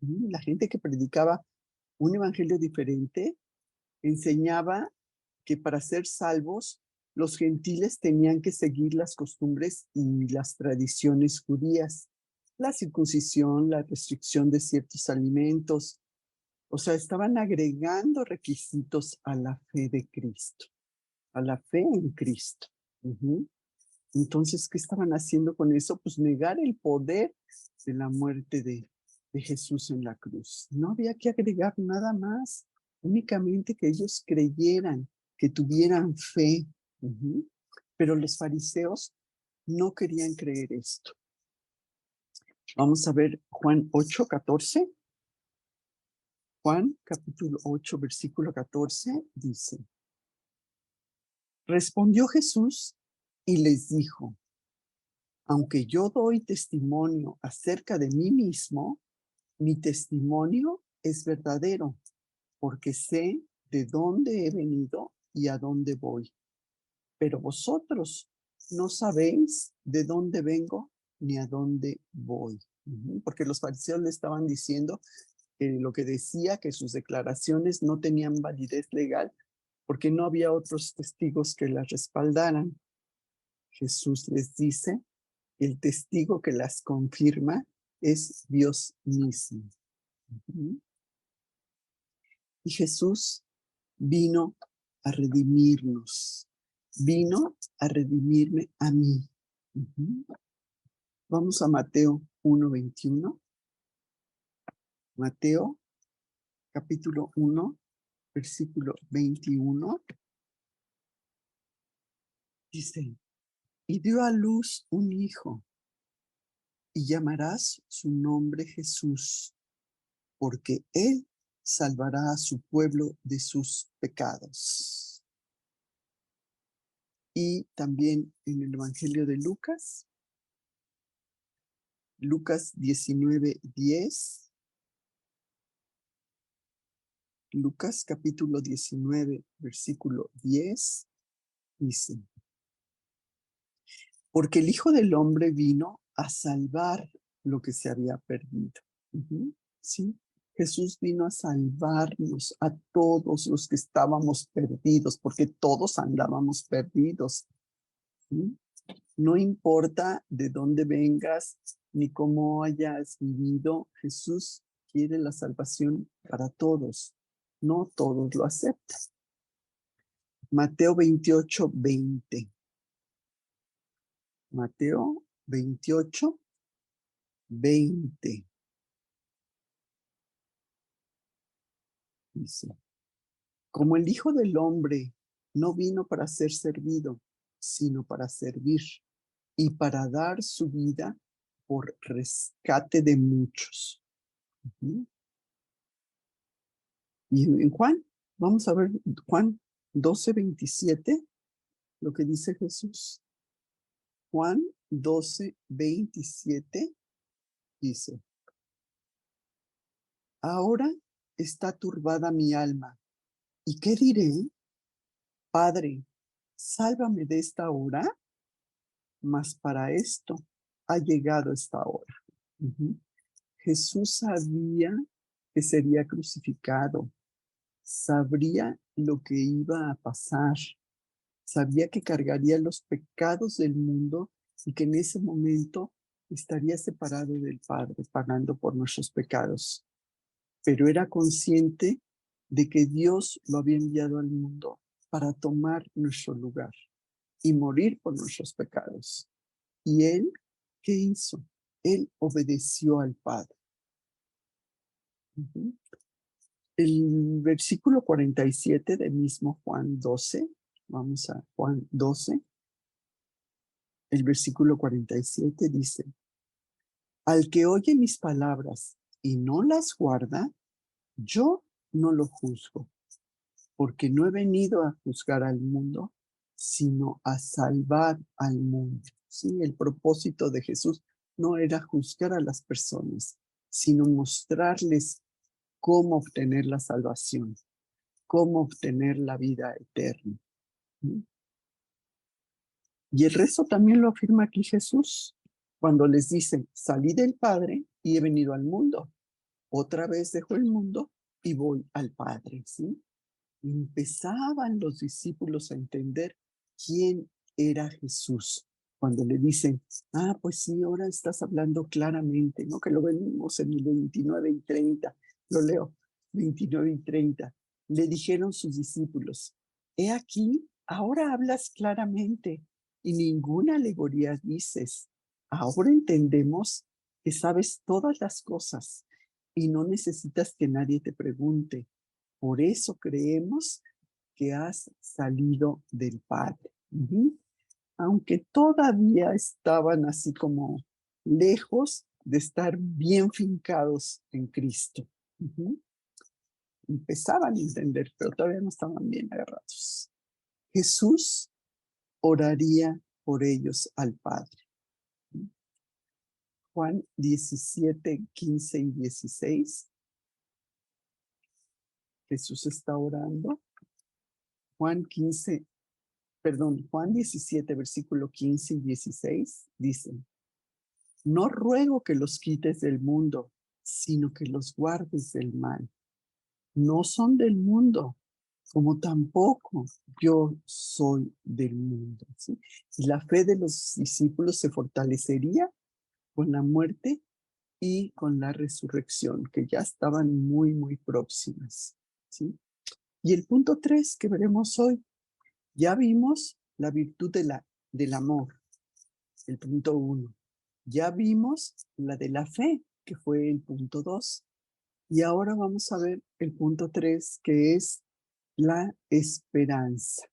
La gente que predicaba un evangelio diferente enseñaba que para ser salvos, los gentiles tenían que seguir las costumbres y las tradiciones judías, la circuncisión, la restricción de ciertos alimentos. O sea, estaban agregando requisitos a la fe de Cristo, a la fe en Cristo. Entonces, ¿qué estaban haciendo con eso? Pues negar el poder de la muerte de Jesús en la cruz. No había que agregar nada más, únicamente que ellos creyeran, que tuvieran fe. Pero los fariseos no querían creer esto. Vamos a ver Juan 8:14. Juan capítulo 8, versículo 14 dice: respondió Jesús y les dijo: aunque yo doy testimonio acerca de mí mismo, mi testimonio es verdadero, porque sé de dónde he venido y a dónde voy. Pero vosotros no sabéis de dónde vengo ni a dónde voy. Porque los fariseos le estaban diciendo lo que decía, que sus declaraciones no tenían validez legal, porque no había otros testigos que las respaldaran. Jesús les dice: el testigo que las confirma es Dios mismo. Y Jesús vino a redimirnos, vino a redimirme a mí. Vamos a Mateo 1:21. Mateo capítulo 1, versículo 21. Dice: y dio a luz un hijo, y llamarás su nombre Jesús, porque él salvará a su pueblo de sus pecados. Y también en el Evangelio de Lucas, Lucas 19:10, Lucas capítulo 19, versículo 10, dice: porque el Hijo del Hombre vino a salvar lo que se había perdido. ¿Sí? Jesús vino a salvarnos a todos los que estábamos perdidos, porque todos andábamos perdidos. ¿Sí? No importa de dónde vengas ni cómo hayas vivido, Jesús quiere la salvación para todos. No todos lo aceptan. Mateo 28:20. Mateo 28:20. Dice: como el Hijo del Hombre no vino para ser servido, sino para servir y para dar su vida por rescate de muchos. Y en Juan, vamos a ver Juan 12:27, lo que dice Jesús. Juan 12:27 dice: ahora está turbada mi alma. ¿Y qué diré? Padre, sálvame de esta hora, mas para esto ha llegado esta hora. Jesús sabía que sería crucificado, sabría lo que iba a pasar, sabía que cargaría los pecados del mundo y que en ese momento estaría separado del Padre, pagando por nuestros pecados. Pero era consciente de que Dios lo había enviado al mundo para tomar nuestro lugar y morir por nuestros pecados. ¿Y él qué hizo? Él obedeció al Padre. El versículo 47 del mismo Juan 12, vamos a Juan 12, el versículo 47 dice: Al que oye mis palabras y no las guarda, yo no lo juzgo, porque no he venido a juzgar al mundo, sino a salvar al mundo. Sí, el propósito de Jesús no era juzgar a las personas, sino mostrarles cómo obtener la salvación, cómo obtener la vida eterna. ¿Sí? Y el resto también lo afirma aquí Jesús, cuando les dice, salí del Padre y he venido al mundo. Otra vez dejo el mundo y voy al Padre, ¿sí? Empezaban los discípulos a entender quién era Jesús. Cuando le dicen, pues sí, ahora estás hablando claramente, ¿no? Que lo vemos en el 29 y 30. Lo leo, 29 y 30. Le dijeron sus discípulos, he aquí, ahora hablas claramente y ninguna alegoría dices. Ahora entendemos que sabes todas las cosas y no necesitas que nadie te pregunte. Por eso creemos que has salido del Padre. Aunque todavía estaban así como lejos de estar bien fincados en Cristo. Empezaban a entender, pero todavía no estaban bien agarrados. Jesús oraría por ellos al Padre. Juan 17, 15 y 16. Jesús está orando. Juan 17, versículo 15 y 16, dice, no ruego que los quites del mundo, sino que los guardes del mal. No son del mundo, como tampoco yo soy del mundo. ¿Sí? Y la fe de los discípulos se fortalecería con la muerte y con la resurrección, que ya estaban muy, muy próximas. ¿Sí? Y el punto 3 que veremos hoy, ya vimos la virtud del amor, el punto 1. Ya vimos la de la fe, que fue el punto 2. Y ahora vamos a ver el punto 3, que es la esperanza.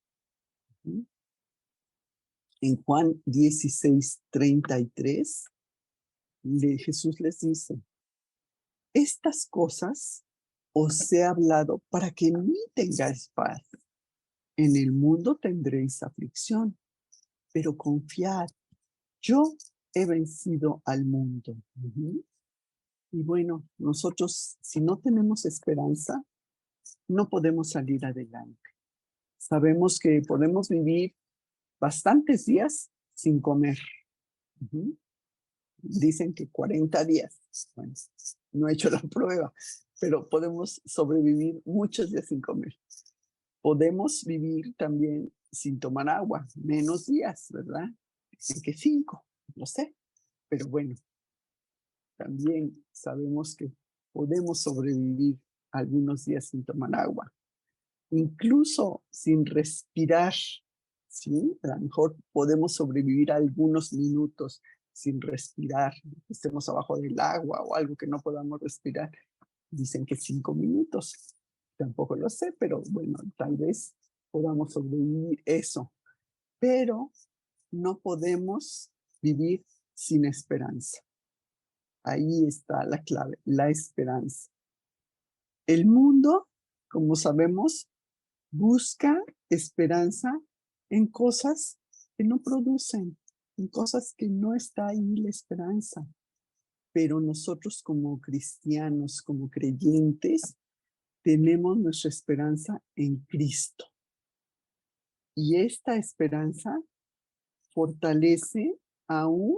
En Juan 16, 33, Jesús les dice, estas cosas os he hablado para que en mí tengáis paz. En el mundo tendréis aflicción, pero confiad, yo he vencido al mundo. Y bueno, nosotros, si no tenemos esperanza, no podemos salir adelante. Sabemos que podemos vivir bastantes días sin comer. Dicen que 40 días. Bueno, no he hecho la prueba, pero podemos sobrevivir muchos días sin comer. Podemos vivir también sin tomar agua, menos días, ¿verdad? Dicen que 5, no sé, pero bueno, también sabemos que podemos sobrevivir algunos días sin tomar agua, incluso sin respirar, ¿sí? A lo mejor podemos sobrevivir algunos minutos sin respirar, estemos abajo del agua o algo que no podamos respirar. Dicen que 5 minutos, tampoco lo sé, pero bueno, tal vez podamos sobrevivir eso, pero no podemos vivir sin esperanza. Ahí está la clave, la esperanza. El mundo, como sabemos, busca esperanza en cosas que no producen, en cosas que no está ahí la esperanza. Pero nosotros como cristianos, como creyentes, tenemos nuestra esperanza en Cristo. Y esta esperanza fortalece aún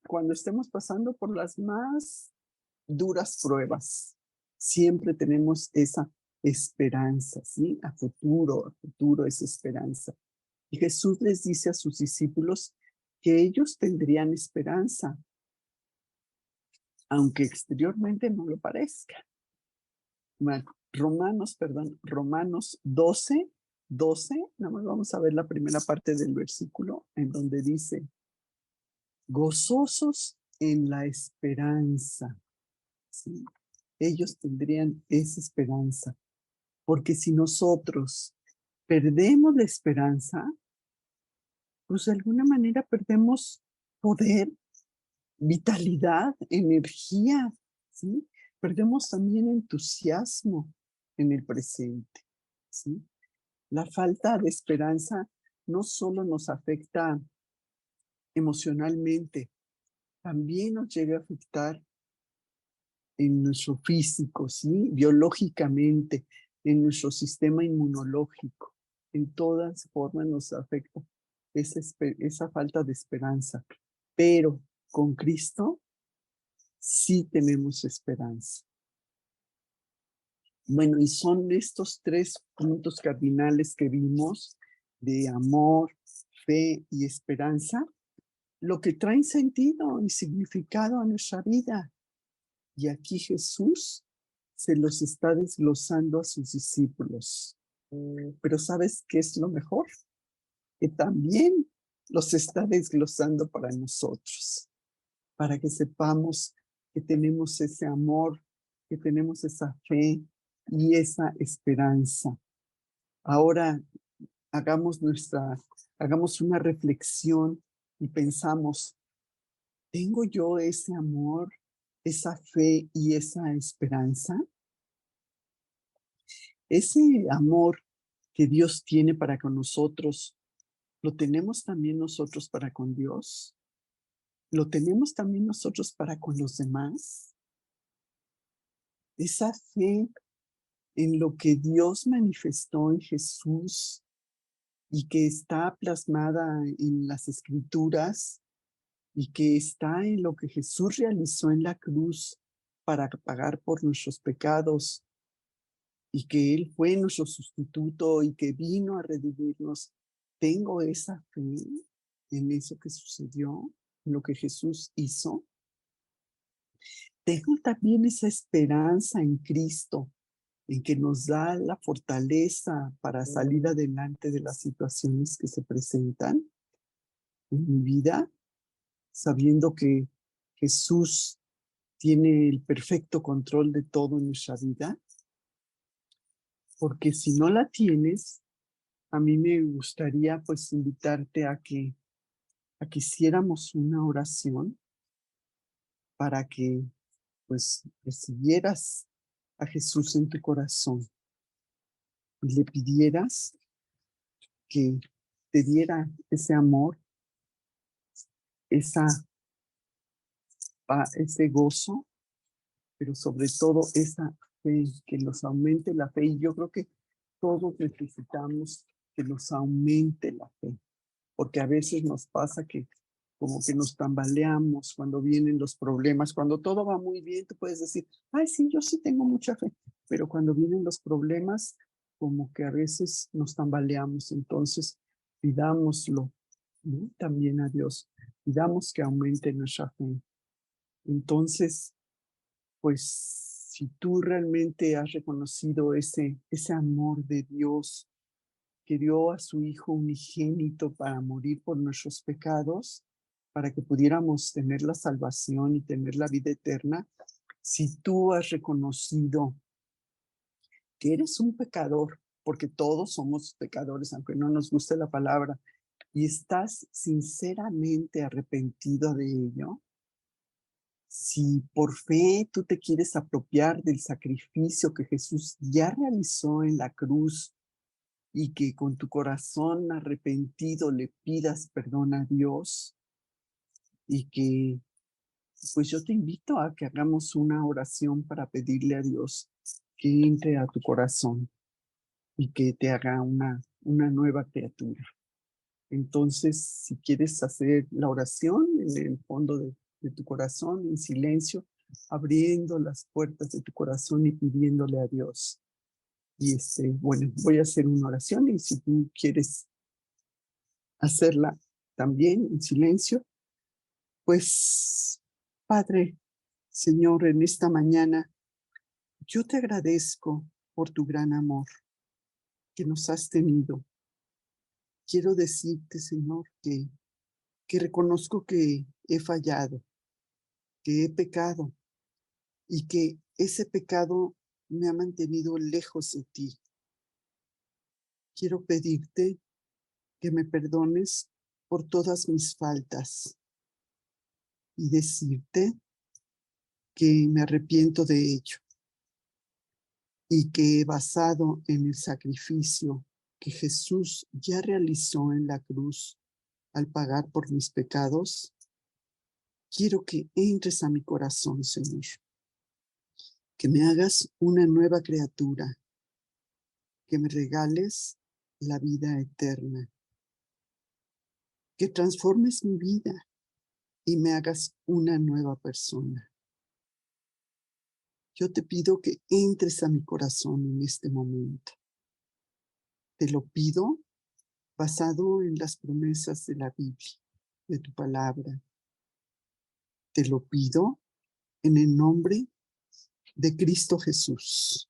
cuando estemos pasando por las más duras pruebas. Siempre tenemos esa esperanza, ¿sí? A futuro es esperanza. Y Jesús les dice a sus discípulos que ellos tendrían esperanza, aunque exteriormente no lo parezca. Romanos 12, nada más vamos a ver la primera parte del versículo en donde dice, gozosos en la esperanza. ¿Sí? Ellos tendrían esa esperanza, porque si nosotros perdemos la esperanza, pues de alguna manera perdemos poder, vitalidad, energía, ¿sí? Perdemos también entusiasmo en el presente, ¿sí? La falta de esperanza no solo nos afecta emocionalmente, también nos llega a afectar en nuestro físico, ¿sí? Biológicamente, en nuestro sistema inmunológico. En todas formas nos afecta esa falta de esperanza. Pero con Cristo sí tenemos esperanza. Bueno, y son estos 3 puntos cardinales que vimos de amor, fe y esperanza, lo que traen sentido y significado a nuestra vida. Y aquí Jesús se los está desglosando a sus discípulos. Pero ¿sabes qué es lo mejor? Que también los está desglosando para nosotros, para que sepamos que tenemos ese amor, que tenemos esa fe y esa esperanza. Ahora hagamos una reflexión y pensamos, ¿tengo yo ese amor, esa fe y esa esperanza? Ese amor que Dios tiene para con nosotros, ¿lo tenemos también nosotros para con Dios? ¿Lo tenemos también nosotros para con los demás? Esa fe en lo que Dios manifestó en Jesús y que está plasmada en las Escrituras y que está en lo que Jesús realizó en la cruz para pagar por nuestros pecados y que Él fue nuestro sustituto y que vino a redimirnos. Tengo esa fe en eso que sucedió, en lo que Jesús hizo. Tengo también esa esperanza en Cristo, en que nos da la fortaleza para salir adelante de las situaciones que se presentan en mi vida, sabiendo que Jesús tiene el perfecto control de todo en nuestra vida, porque si no la tienes, a mí me gustaría pues invitarte a que hiciéramos una oración para que pues recibieras a Jesús en tu corazón y le pidieras que te diera ese amor, esa, ese gozo, pero sobre todo esa fe, que nos aumente la fe. Y yo creo que todos necesitamos que nos aumente la fe, porque a veces nos pasa que como que nos tambaleamos cuando vienen los problemas. Cuando todo va muy bien, tú puedes decir, ay, sí, yo sí tengo mucha fe, pero cuando vienen los problemas, como que a veces nos tambaleamos. Entonces, pidámoslo, ¿no? También a Dios, pidamos que aumente nuestra fe. Entonces, pues, si tú realmente has reconocido ese amor de Dios que dio a su Hijo unigénito para morir por nuestros pecados, para que pudiéramos tener la salvación y tener la vida eterna, si tú has reconocido que eres un pecador, porque todos somos pecadores, aunque no nos guste la palabra, y estás sinceramente arrepentido de ello, si por fe tú te quieres apropiar del sacrificio que Jesús ya realizó en la cruz y que con tu corazón arrepentido le pidas perdón a Dios y que pues yo te invito a que hagamos una oración para pedirle a Dios que entre a tu corazón y que te haga una nueva criatura. Entonces, si quieres hacer la oración en el fondo de tu corazón, en silencio, abriendo las puertas de tu corazón y pidiéndole a Dios. Y bueno, voy a hacer una oración y si tú quieres hacerla también en silencio, pues, Padre, Señor, en esta mañana, yo te agradezco por tu gran amor que nos has tenido. Quiero decirte, Señor, que reconozco que he fallado, que he pecado y que ese pecado me ha mantenido lejos de ti. Quiero pedirte que me perdones por todas mis faltas, y decirte que me arrepiento de ello y que basado en el sacrificio que Jesús ya realizó en la cruz al pagar por mis pecados, quiero que entres a mi corazón, Señor, que me hagas una nueva criatura, que me regales la vida eterna, que transformes mi vida y me hagas una nueva persona. Yo te pido que entres a mi corazón en este momento. Te lo pido basado en las promesas de la Biblia, de tu palabra. Te lo pido en el nombre de Cristo Jesús.